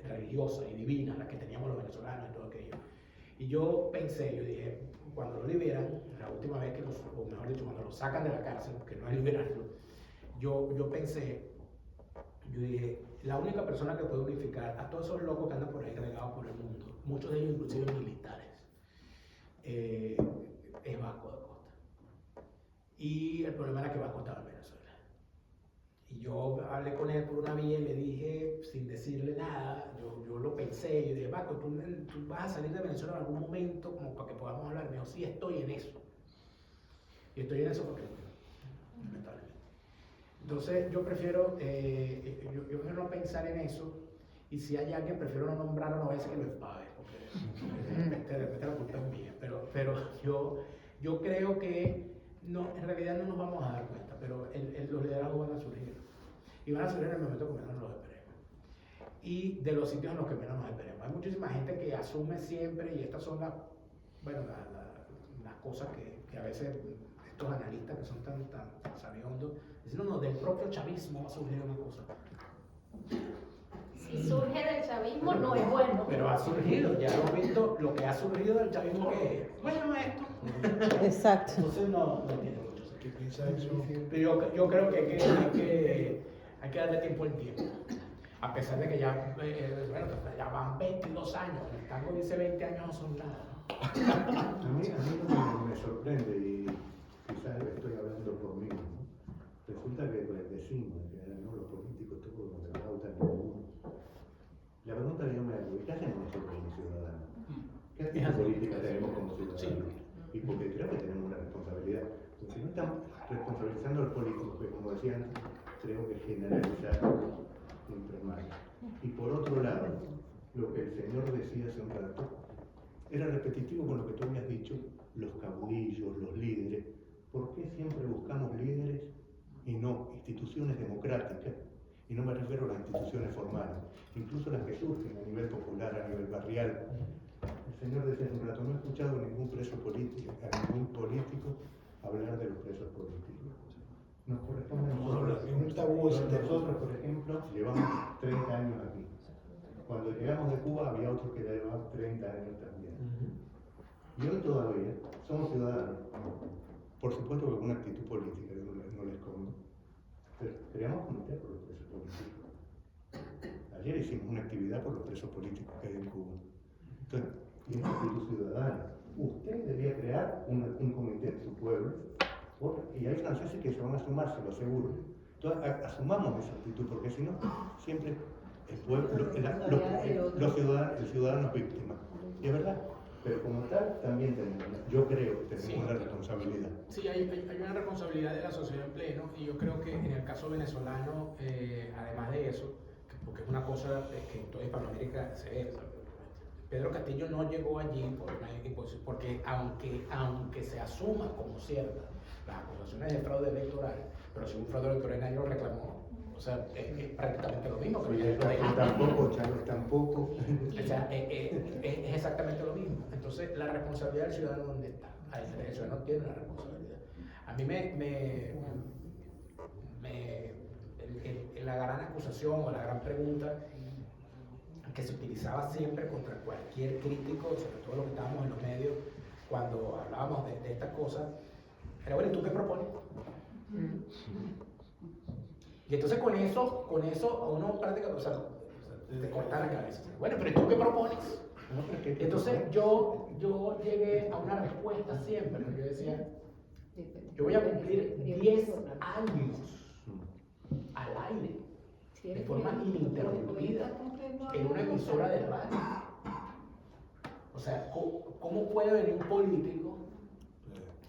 religiosa y divina la que teníamos los venezolanos y todo aquello. Y yo pensé, yo dije, cuando lo liberan, la última vez que o mejor dicho, cuando lo sacan de la cárcel, porque no es liberarlo, yo pensé, yo dije, la única persona que puede unificar a todos esos locos que andan por ahí regados por el mundo, muchos de ellos inclusive militares, es Vasco da Costa. Y el problema era que Vasco estaba en Venezuela. Y yo hablé con él por una vía y le dije, sin decirle nada, yo lo pensé, yo dije, Vasco, ¿tú vas a salir de Venezuela en algún momento como para que podamos hablar? Me dijo, sí, estoy en eso. Y estoy en eso porque, lamentablemente. Entonces yo prefiero no pensar en eso, y si hay alguien, prefiero no nombrarlo una vez que lo empague, porque de repente la culpa es mía. Pero yo creo que no, en realidad no nos vamos a dar cuenta, pero los liderazgos van a surgir. Y van a surgir en el momento que menos nos lo esperemos. Y de los sitios en los que menos nos esperemos. Hay muchísima gente que asume siempre, y estas son las cosas que a veces estos analistas que son tan sabiondos dicen, no, del propio chavismo va a surgir una cosa. Si surge del chavismo no es bueno. Pero ha surgido, ya hemos visto lo que ha surgido del chavismo, que es, bueno, esto. Exacto. Entonces no tiene mucho sentido. ¿Qué piensa eso? Pero yo creo que hay que darle tiempo al tiempo. A pesar de que ya, ya van 22 años, el tango dice 20 años no son nada, ¿no? A mí lo que me sorprende, y quizás estoy hablando por mí, ¿no? Resulta que decimos que los políticos todos nos defraudan ninguno. La pregunta que yo me hago, ¿qué hacemos nosotros como ciudadanos? ¿Qué actitud política tenemos como ciudadanos? Y porque creo que tenemos una responsabilidad. Porque no estamos responsabilizando a los políticos, que como decían, creo que generalizar siempre es malo. Y por otro lado, lo que el señor decía hace un rato, era repetitivo con lo que tú me has dicho, los caudillos, los líderes. ¿Por qué siempre buscamos líderes y no instituciones democráticas? Y no me refiero a las instituciones formales, incluso las que surgen a nivel popular, a nivel barrial. El señor decía hace un rato, no he escuchado a ningún preso político, hablar de los presos políticos. Nos corresponde a nosotros. Nosotros, por ejemplo, llevamos 30 años aquí. Cuando llegamos de Cuba había otros que ya llevaban 30 años también. Y hoy todavía somos ciudadanos. Por supuesto que con una actitud política, yo no les escondo. Pero creamos comité por los presos políticos. Ayer hicimos una actividad por los presos políticos que hay en Cuba. Entonces, y una actitud ciudadana. Usted debería crear un comité en su pueblo, y hay franceses que se van a sumar, se lo aseguro. Entonces, asumamos esa actitud, porque si no, siempre el pueblo, el ciudadano es víctima. Y es verdad, pero como tal, también tenemos, yo creo que tenemos una responsabilidad. Sí, hay una responsabilidad de la sociedad en pleno, y yo creo que en el caso venezolano, además de eso, porque es una cosa que en toda Hispanoamérica se ve, Pedro Castillo no llegó allí por una imposición, porque aunque se asuma como cierta las acusaciones de fraude electoral, pero si un fraude electoral nadie lo reclamó, o sea, es prácticamente lo mismo. Tampoco. O sea, es exactamente lo mismo. Entonces, la responsabilidad del ciudadano, ¿dónde está? El ciudadano tiene una responsabilidad. A mí la gran acusación o la gran pregunta que se utilizaba siempre contra cualquier crítico, sobre todo los que estábamos en los medios, cuando hablábamos de estas cosas, era, bueno, ¿y tú qué propones? Y entonces con eso a uno prácticamente, te corta la cabeza. Bueno, pero ¿y tú qué propones? No, pero es que- Entonces yo llegué a una respuesta siempre, ¿no? Yo decía, yo voy a cumplir 10 años al aire, de forma ininterrumpida, en una emisora de radio. O sea, ¿cómo puede venir un político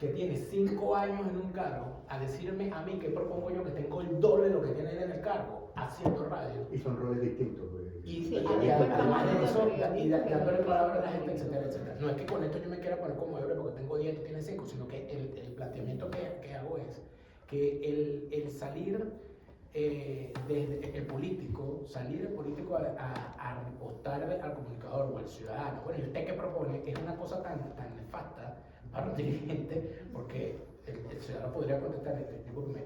que tiene 5 años en un cargo a decirme a mí que propongo yo que tengo el doble de lo que tiene él en el cargo haciendo radio? Y son roles distintos. Pues. Y además de eso, y dándole palabra a la gente, etcétera, etcétera. No es que con esto yo me quiera poner como héroe porque tengo 10 y tú tienes 5, sino que el planteamiento que hago es que el salir desde el político, a ripostarle al comunicador o al ciudadano, bueno, ¿y usted qué propone? Es una cosa tan nefasta para un dirigente, porque el ciudadano podría contestar,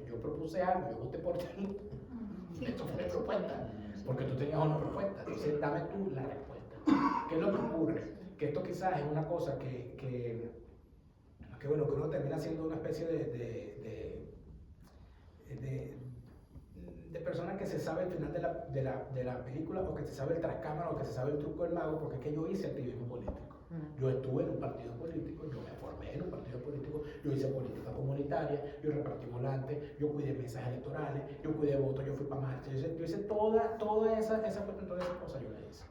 yo propuse algo, yo voté por ti, esto fue mi propuesta, porque tú tenías una propuesta, entonces dame tú la respuesta. ¿Qué es lo que ocurre? Que esto quizás es una cosa que bueno, que uno termina siendo una especie de persona que se sabe el final de la película, o que se sabe el trascámara, o que se sabe el truco del mago, porque es que yo hice activismo político. Yo estuve en un partido político, yo me formé en un partido político, yo hice política comunitaria, yo repartí volantes, yo cuidé mesas electorales, yo cuidé votos, yo fui para marcha, yo hice toda esa cosa yo la hice.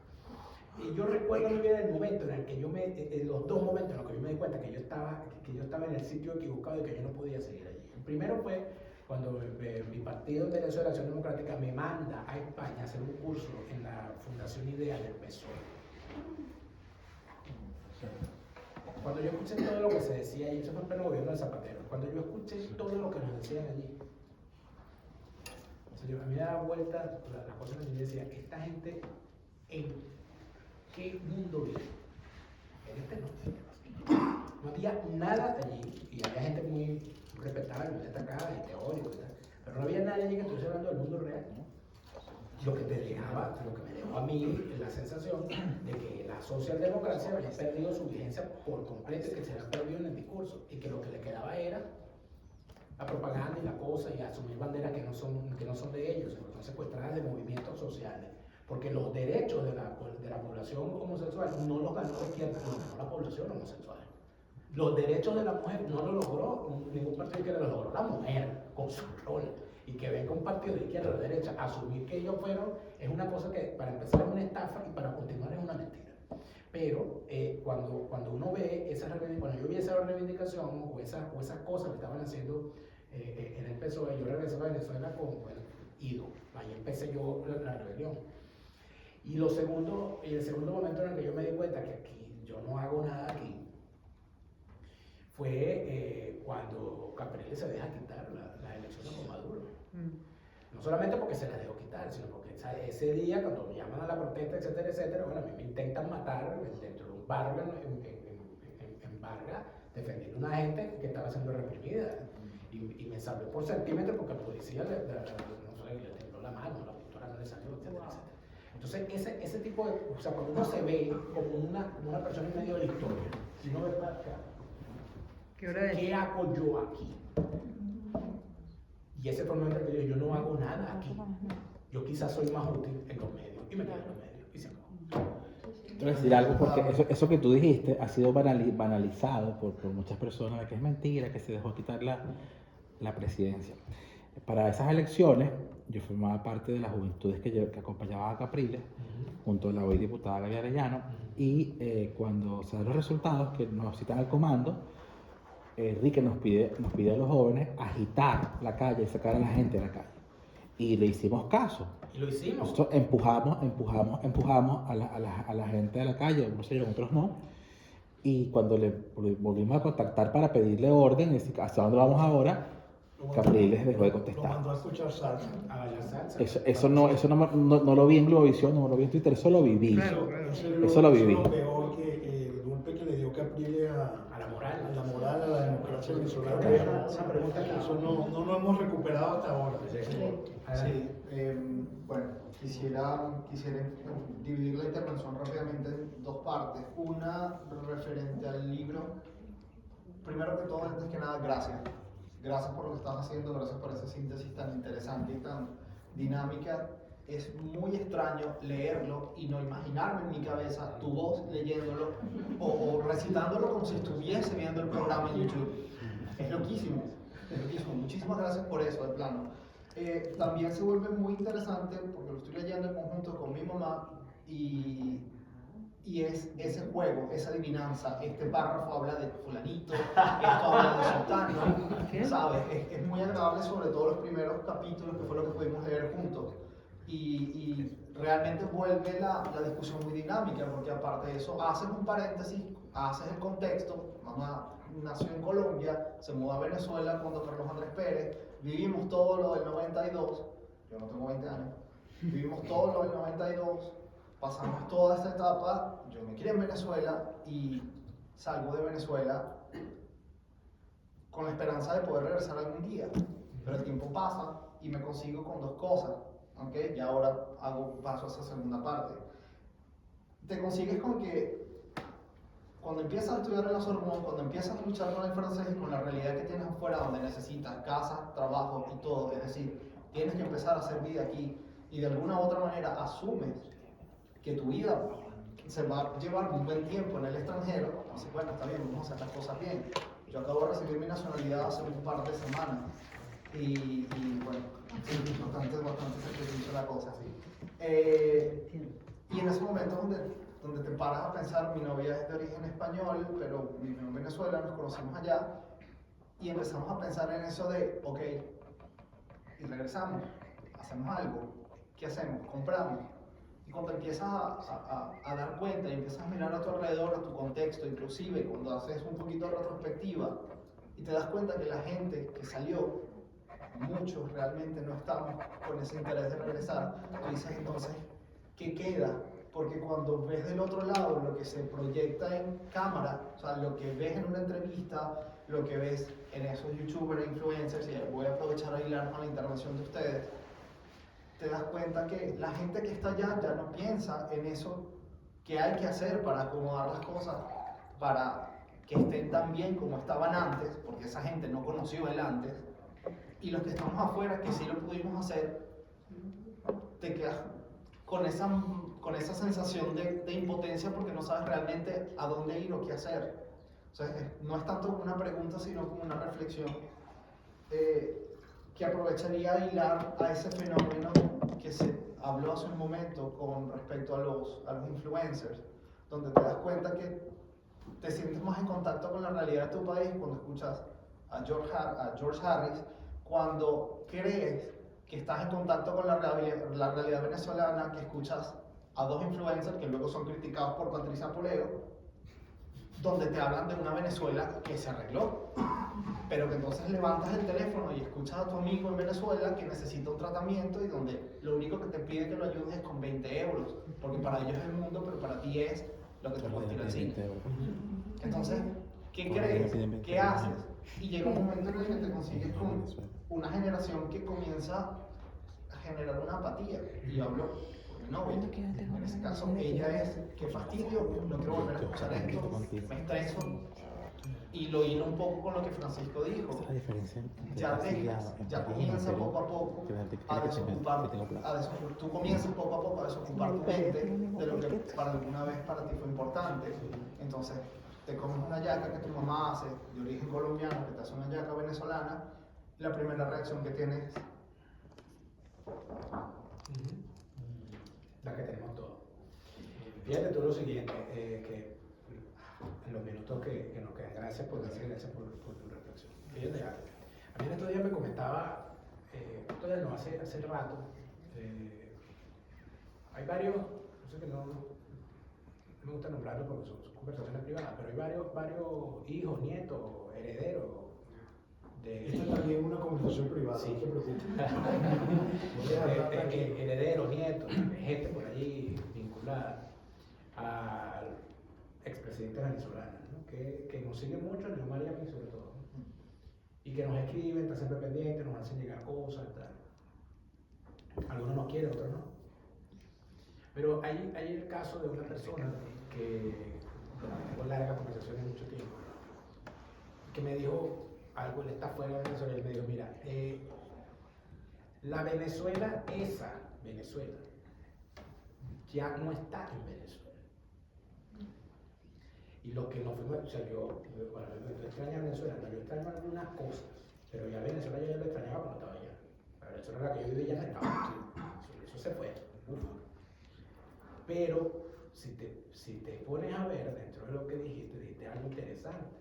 Y yo recuerdo muy bien el momento en el que los dos momentos en los que yo me di cuenta que yo estaba en el sitio equivocado y que yo no podía seguir allí. El primero fue cuando mi partido de la Acción Democrática me manda a España a hacer un curso en la Fundación Ideal del PSOE. Cuando yo escuché todo lo que se decía allí, eso fue en pleno gobierno de Zapatero, cuando yo escuché todo lo que nos decían allí, o sea, a mí me daba vuelta las cosas que yo decía, esta gente, ¿en qué mundo vive? En este no había nada allí, y había gente muy respetable, muy destacada y teórico y tal, pero no había nadie allí que estuviese hablando del mundo real, ¿no? Lo que me dejó a mí la sensación de que la socialdemocracia había perdido su vigencia por completo y que se había perdido en el discurso, y que lo que le quedaba era la propaganda y la cosa, y asumir banderas que no son de ellos, sino que son secuestradas de movimientos sociales. Porque los derechos de la población homosexual no los ganó la izquierda, los ganó la población homosexual. Los derechos de la mujer no lo logró ningún partido de izquierda, lo logró la mujer con su rol. Y que venga un partido de izquierda o de derecha a asumir que ellos fueron, es una cosa que para empezar es una estafa y para continuar es una mentira. Pero cuando uno ve esa reivindicación, cuando yo vi esa reivindicación o esas cosas que estaban haciendo en el PSOE, yo regresé a Venezuela con, bueno, ido. Ahí empecé yo la rebelión. Y el segundo momento en el que yo me di cuenta que aquí yo no hago nada aquí fue cuando Capriles se deja quitar las elecciones con Maduro. No solamente porque se las dejó quitar, sino porque ese día, cuando me llaman a la protesta, etcétera, etcétera, bueno, a mí me intentan matar dentro de un barrio en Vargas, defendiendo a una gente que estaba siendo reprimida. Y me salvé por centímetros porque el policía le tembló la mano, la pistola no le salió, etcétera, etcétera. Entonces, ese tipo de, o sea, cuando uno se ve como una persona en medio de la historia, si uno ve para acá, ¿qué hago yo aquí? Y ese fue el momento que yo dije, yo no hago nada aquí. Yo quizás soy más útil en los medios, y me quedo en los medios, y se acabó. Quiero decir algo, porque eso que tú dijiste ha sido banalizado por muchas personas, de que es mentira, que se dejó quitar la presidencia. Para esas elecciones, yo formaba parte de las juventudes que acompañaba a Capriles, junto a la hoy diputada Gaby Arellano, y cuando se dan los resultados, que nos citan al comando, Enrique nos pide a los jóvenes agitar la calle, sacar a la gente de la calle. Y le hicimos caso. Y lo hicimos. Nosotros empujamos a la gente de la calle, unos ellos, otros no. Y cuando le volvimos a contactar para pedirle orden, es decir, ¿hacia dónde vamos ahora? Capriles dejó de contestar. Lo mandó a escuchar salsa. A bailar salsa. Eso no lo vi en Globovisión, no lo vi en Twitter, eso lo viví. Claro. Eso lo viví. Eso es lo peor que el golpe que le dio Capriles a la moral, a la democracia venezolana. Una pregunta que Eso no lo hemos recuperado hasta ahora. Sí, bueno, quisiera dividir la intervención rápidamente en dos partes. Una referente al libro. Primero que todo, antes que nada, gracias. Gracias por lo que estás haciendo, gracias por esa síntesis tan interesante y tan dinámica. es muy extraño leerlo y no imaginarme en mi cabeza tu voz leyéndolo o recitándolo como si estuviese viendo el programa en YouTube. Es loquísimo, es loquísimo. Muchísimas gracias por eso, de plano. También se vuelve muy interesante porque lo estoy leyendo en conjunto con mi mamá y es ese juego, esa adivinanza. Este párrafo habla de fulanito, esto habla de sultano, ¿sabes? Es muy agradable, sobre todo los primeros capítulos, que fue lo que pudimos leer juntos. Y realmente vuelve la discusión muy dinámica, porque aparte de eso, haces un paréntesis, haces el contexto. Mamá nació en Colombia, se mudó a Venezuela cuando Carlos Andrés Pérez, vivimos todo lo del 92, yo no tengo 20 años, vivimos todo lo del 92, pasamos toda esta etapa, yo me crié en Venezuela y salgo de Venezuela con la esperanza de poder regresar algún día, pero el tiempo pasa y me consigo con dos cosas, ¿ok? Y ahora paso a esa segunda parte. Te consigues con que cuando empiezas a estudiar en la Sorbonne, cuando empiezas a luchar con el francés y con la realidad que tienes afuera, donde necesitas casa, trabajo y todo, es decir, tienes que empezar a hacer vida aquí y de alguna u otra manera asumes que tu vida se va a llevar un buen tiempo en el extranjero, así bueno, está bien, vamos a hacer las cosas bien. Yo acabo de recibir mi nacionalidad hace un par de semanas y bueno, bastante sacrificio la cosa. Y en ese momento donde te paras a pensar, mi novia es de origen español, pero vivió en Venezuela, nos conocimos allá, y empezamos a pensar en eso de, ok, y regresamos, hacemos algo, ¿qué hacemos? Compramos. Y cuando empiezas a dar cuenta y empiezas a mirar a tu alrededor, a tu contexto, inclusive cuando haces un poquito de retrospectiva, y te das cuenta que la gente que salió, muchos realmente no estamos con ese interés de regresar, tú dices entonces, ¿qué queda? Porque cuando ves del otro lado lo que se proyecta en cámara, o sea, lo que ves en una entrevista, lo que ves en esos youtubers e influencers, y voy a aprovechar a hilar con la intervención de ustedes, te das cuenta que la gente que está allá ya no piensa en eso que hay que hacer para acomodar las cosas, para que estén tan bien como estaban antes, porque esa gente no conoció el antes, y los que estamos afuera, que sí lo pudimos hacer, te quedas con esa sensación de impotencia porque no sabes realmente a dónde ir o qué hacer. O sea, no es tanto como una pregunta, sino como una reflexión que aprovecharía a hilar a ese fenómeno que se habló hace un momento con respecto a los influencers, donde te das cuenta que te sientes más en contacto con la realidad de tu país cuando escuchas a George Harris, cuando crees que estás en contacto con la realidad venezolana, que escuchas a dos influencers que luego son criticados por Patricia Poleo, donde te hablan de una Venezuela que se arregló, pero que entonces levantas el teléfono y escuchas a tu amigo en Venezuela que necesita un tratamiento y donde lo único que te pide que lo ayudes es con 20 euros, porque para ellos es el mundo, pero para ti es lo que te puede tirar el cine. Entonces, ¿qué crees? ¿Qué haces? Y llega un momento en el que te consigues con una generación que comienza a generar una apatía. Y hablo por mi novia. En ese caso, ella es, qué fastidio, no quiero volver a escuchar esto, me estreso. Y lo hilo un poco con lo que Francisco dijo. Ya comienza poco a poco a desocupar, tú comienzas poco a poco a desocupar tu mente de lo que para alguna vez para ti fue importante. Entonces, te comes una yaca que tu mamá hace de origen colombiano, que te hace una yaca venezolana, y la primera reacción que tienes la que tenemos todos. Fíjate tú lo siguiente, que en los minutos que nos quedan, gracias por tu reflexión. Fíjate algo. A mí en estos días me comentaba, hace rato, hay varios, no sé que no me gusta nombrarlo porque son conversaciones privadas, pero hay varios hijos, nietos, herederos. Esta es también una conversación privada, sí. No te preocupes. Herederos, nietos, gente por allí vinculada al expresidente venezolano, ¿no? que nos sigue mucho, en María y sobre todo, ¿no? Y que nos escriben, están siempre pendientes, nos hacen llegar cosas, tal. Algunos nos quieren, otros no. Pero hay el caso de una persona que tengo largas conversaciones mucho tiempo, que me dijo algo, él está fuera de Venezuela, y me dijo, mira, La Venezuela, esa Venezuela, ya no está en Venezuela. Y lo que nos fuimos, o sea, yo extraño a Venezuela, no, yo extraño algunas cosas, pero ya Venezuela yo ya lo extrañaba cuando estaba allá. La Venezuela en la que yo vivía ya no estaba aquí. Eso se fue. Pero si te pones a ver dentro de lo que dijiste algo interesante.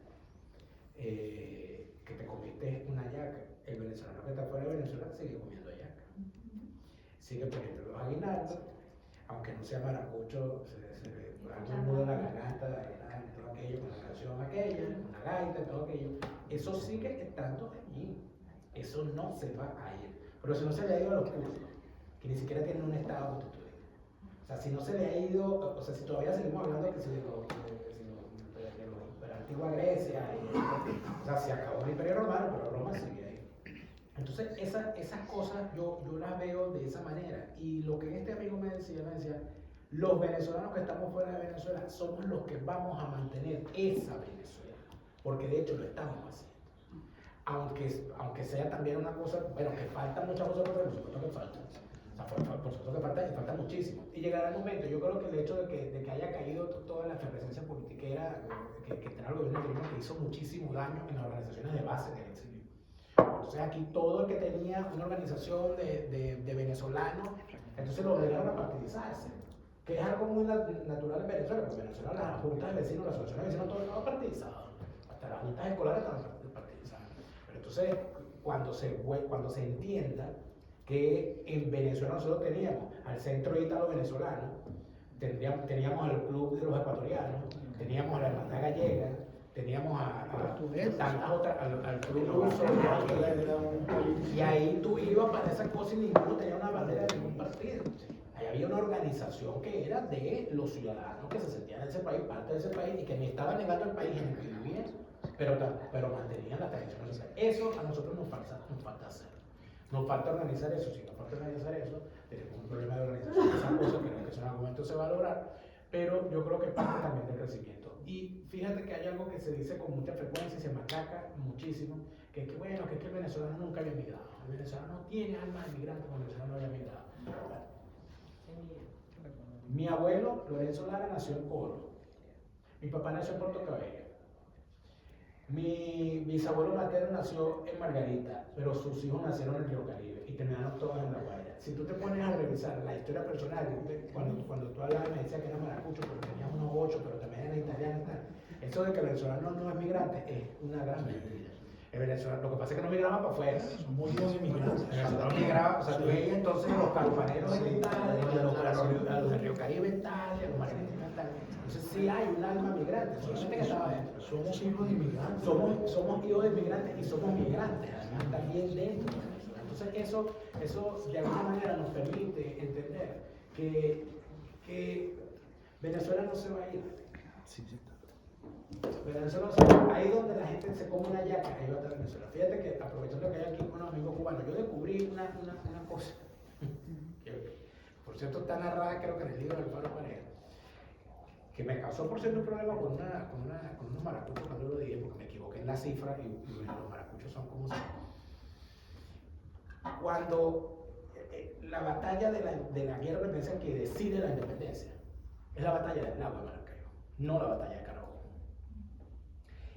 Que te comiste una yaca. El venezolano que está fuera de Venezuela sigue comiendo yaca. Sigue poniendo los aguinaldos, aunque no sea maracucho, se hace un nudo en la garganta, todo aquello, con la canción aquella, una gaita, todo aquello. Eso sigue estando allí. Eso no se va a ir. Pero si no se le ha ido a los kurdos, que ni siquiera tienen un estado constituido. O sea, si no se le ha ido, o sea, si todavía seguimos hablando que si de la antigua Grecia, o sea, se acabó el Imperio Romano, pero Roma sigue ahí. Entonces, esas cosas yo las veo de esa manera. Y lo que este amigo me decía, los venezolanos que estamos fuera de Venezuela somos los que vamos a mantener esa Venezuela, porque de hecho lo estamos haciendo. Aunque sea también una cosa, bueno, que faltan muchas cosas, pero por supuesto que faltan. O sea, por supuesto que falta muchísimo. Y llegará el momento, yo creo que el hecho de que haya caído toda la efervescencia politiquera que trae el gobierno interino, que hizo muchísimo daño en las organizaciones de base del exilio. Entonces aquí todo el que tenía una organización de venezolanos, entonces lo obligaron a partidizarse, que es algo muy natural en Venezuela, porque en Venezuela las juntas de vecinos, las asociaciones de vecinos, todo estaba partidizado, hasta las juntas escolares estaban partidizadas. Pero entonces, cuando se entienda que en Venezuela nosotros teníamos al Centro Ítalo-Venezolano, teníamos al Club de los Ecuatorianos, teníamos a la Hermandad Gallega, teníamos a tantas otras, al Club Ruso, y ahí tú ibas para esas cosas y ninguno tenía una bandera de ningún partido. Ahí había una organización que era de los ciudadanos que se sentían en ese país, parte de ese país, y que ni estaban negando el país en el que vivían, pero mantenían las tradiciones. Eso a nosotros nos falta hacer. Nos falta organizar eso. Si nos falta organizar eso, tenemos un problema de organización. Esas cosas creo que en algún momento se va a lograr, pero yo creo que parte también del crecimiento. Y fíjate que hay algo que se dice con mucha frecuencia y se machaca muchísimo, que es que bueno, que el venezolano nunca había migrado. El venezolano no tiene alma de migrante porque el venezolano no había migrado. Mi abuelo, Lorenzo Lara, nació en Coro. Mi papá nació en Puerto Cabello. Mi bisabuelo materno nació en Margarita, pero sus hijos nacieron en Río Caribe y terminaron todos en La Guaira. Si tú te pones a revisar la historia personal, cuando tú hablabas me decía que era maracucho, pero tenía unos 8, pero también era italiano y tal. Eso de que el venezolano no es migrante es una gran mentira. El venezolano, lo que pasa es que no migraba para afuera. Somos hijos de inmigrantes. El venezolano migraba, o sea, tú veías entonces los carupaneros en Italia, los de Río Caribe en Italia, los margaritas en Italia. Entonces sí hay un alma migrante, solamente que estaba dentro. Somos hijos de inmigrantes. Somos hijos de inmigrantes y somos migrantes, además también dentro de Venezuela. Entonces eso de alguna manera nos permite entender que Venezuela no se va a ir. Venezuela no se va a ir. Ahí donde la gente se come una yaca, ahí va a estar Venezuela. Fíjate que aprovechando que hay aquí unos amigos cubanos, yo descubrí una cosa, que por cierto está narrada creo que en el libro del Pablo Pareja, que me causó por cierto un problema con unos maracuchos cuando lo dije, porque me equivoqué en la cifra y los maracuchos son como son. Cuando la batalla de la guerra de independencia que decide la independencia es la batalla del lago de Maracaibo, no la batalla de Carabobo.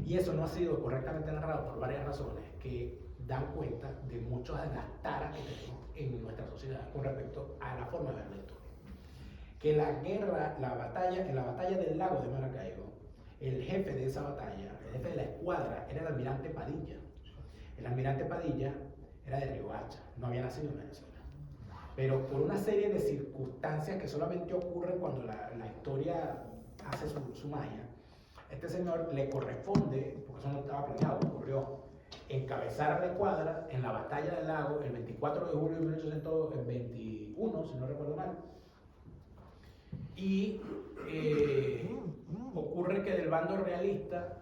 Y eso no ha sido correctamente narrado por varias razones que dan cuenta de muchas de las taras que tenemos en nuestra sociedad con respecto a la forma de ver la historia. Que en la batalla del lago de Maracaibo, el jefe de esa batalla, el jefe de la escuadra, era el almirante Padilla. El almirante Padilla era de Riohacha, no había nacido en Venezuela. Pero por una serie de circunstancias que solamente ocurren cuando la historia hace su magia, este señor le corresponde, porque eso no estaba planeado, ocurrió, encabezar la escuadra en la batalla del lago el 24 de julio de 1821, si no recuerdo mal. Y ocurre que del bando realista,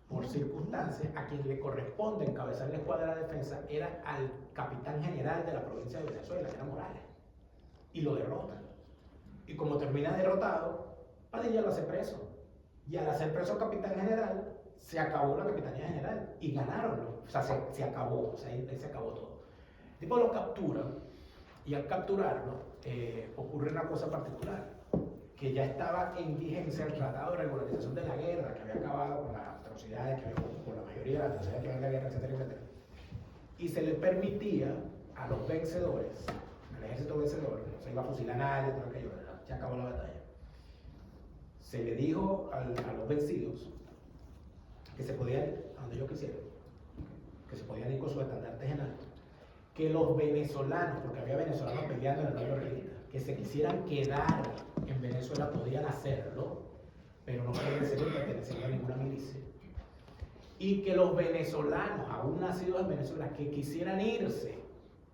por circunstancias, a quien le corresponde encabezar la escuadra de defensa era al capitán general de la provincia de Venezuela, que era Morales. Y lo derrotan. Y como termina derrotado, Padilla lo hace preso. Y al hacer preso capitán general, se acabó la capitanía general. Y ganaron. O sea, se acabó. O sea, ahí se acabó todo. El tipo lo captura y al capturarlo ocurre una cosa particular, que ya estaba en vigencia el Tratado de Regularización de la Guerra, que había acabado con las atrocidades, que había, con la mayoría de las atrocidades que había en la guerra, etcétera, etcétera. Y se le permitía a los vencedores, al ejército vencedor, no se iba a fusilar a nadie, todo aquello, ya acabó la batalla. Se le dijo a los vencidos que se podían ir a donde ellos quisieran, que se podían ir con sus estandartes en alto, que los venezolanos, porque había venezolanos peleando en el barrio realista, que se quisieran quedar en Venezuela podían hacerlo, pero no podían ser pertenecientes a ninguna milicia. Y que los venezolanos, aún nacidos en Venezuela, que quisieran irse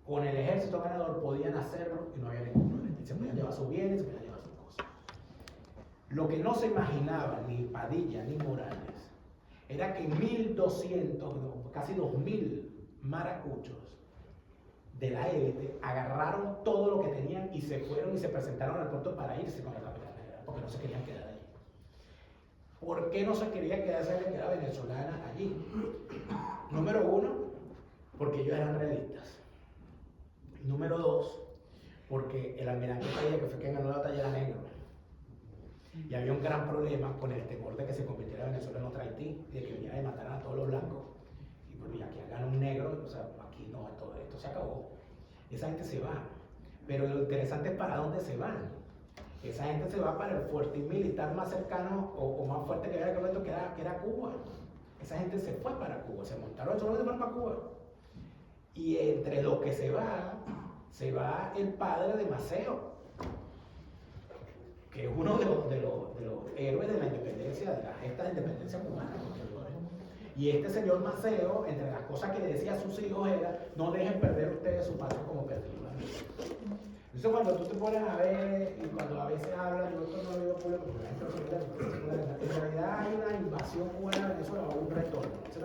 con el ejército ganador, podían hacerlo y no había ningún problema. Se podían llevar sus bienes, se podían llevar sus cosas. Lo que no se imaginaba ni Padilla ni Morales era que 1.200, casi 2.000 maracuchos de la élite agarraron todo lo que tenían y se fueron y se presentaron al puerto para irse con la capital general, porque no se querían quedar allí. ¿Por qué no se quería quedarse que era venezolana allí? Número uno, porque ellos eran realistas. Número dos, porque el almirante Padilla, que fue quien ganó la batalla, era negro. Y había un gran problema con el temor de que se convirtiera Venezuela en otra Haití, de que viniera y mataran a todos los blancos. Y pues mira, aquí gana un negro, o sea, aquí no, esto se acabó. Esa gente se va. Pero lo interesante es para dónde se van. Esa gente se va para el fuertín militar más cercano o más fuerte que había en aquel momento, que era Cuba. Esa gente se fue para Cuba, se montaron solo y se fueron para Cuba. Y entre los que se va el padre de Maceo, que es uno de los héroes de la independencia, de la gesta de independencia cubana. Y este señor Maceo, entre las cosas que le decía a sus hijos era: no dejen perder ustedes su patria como perdieron. Entonces cuando tú te pones a ver, y cuando a veces hablan, yo esto no lo digo público, porque en realidad hay una invasión cubana de Venezuela o un retorno. Esa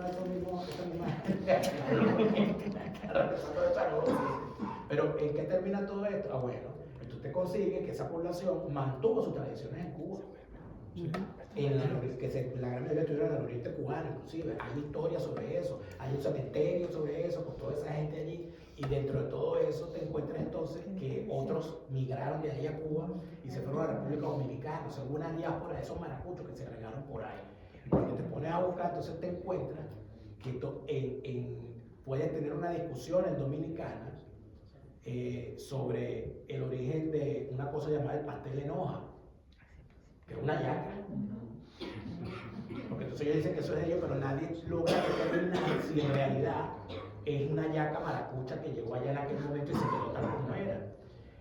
Pero ¿en qué termina todo esto? Ah, bueno, entonces te consigues que esa población mantuvo sus tradiciones en Cuba. La gran mayoría estuvieron en el oriente cubano, inclusive. Hay historias sobre eso, hay un cementerio sobre eso, con toda esa gente allí. Y dentro de todo eso te encuentras entonces que otros migraron de ahí a Cuba y se fueron a la República Dominicana. O sea, hubo una diáspora de esos maracuchos que se regaron por ahí. Y cuando te pones a buscar, entonces te encuentras que puedes tener una discusión en Dominicana sobre el origen de una cosa llamada el pastel en hoja, que es una yaca. Porque entonces ellos dicen que eso es de ellos, pero nadie logra determinar si en realidad es una yaca maracucha que llegó allá en aquel momento y se quedó tal como era.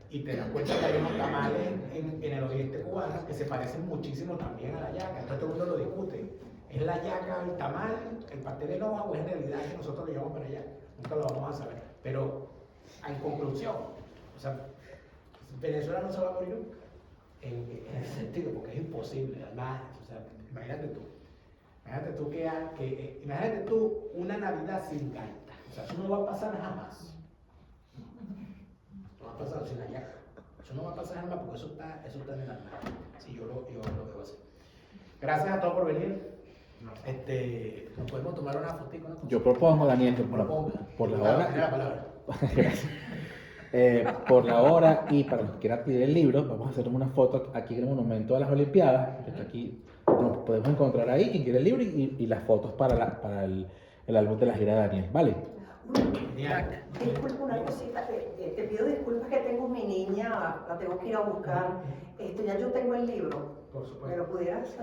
Y te das cuenta que hay unos tamales en el oriente cubano que se parecen muchísimo también a la yaca. Entonces todo el mundo lo discute. ¿Es la yaca el tamal, el pastel en hoja, o es en realidad que nosotros lo llevamos para allá? Nunca lo vamos a saber. Pero en conclusión, o sea, Venezuela no se va a morir nunca. En ese sentido, porque es imposible. Además, o sea, imagínate tú una Navidad sin gaita. O sea, eso no va a pasar jamás. No va a pasar sin la yaca. Eso no va a pasar jamás porque eso está en el alma. Sí, yo lo veo así. Gracias a todos por venir. ¿Nos podemos tomar una fotito? Yo propongo, Daniel, que por la hora. Gracias. Por la hora y para los que quieran adquirir el libro, vamos a hacer una foto aquí en el Monumento a las Olimpiadas. Que aquí nos podemos encontrar ahí, quien quiere el libro, y las fotos para el álbum de la gira de Daniel. ¿Vale? Disculpa una cosita, te pido disculpas que tengo mi niña, la tengo que ir a buscar. Ya yo tengo el libro. Por supuesto. ¿Me lo pudieras?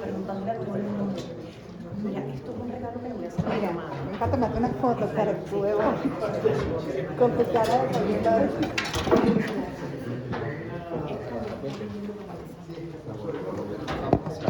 Preguntándole a todo el mundo. Mira, esto es un regalo que le voy a hacer a mi mamá. Me encanta tomarte unas fotos para luego con tu cara de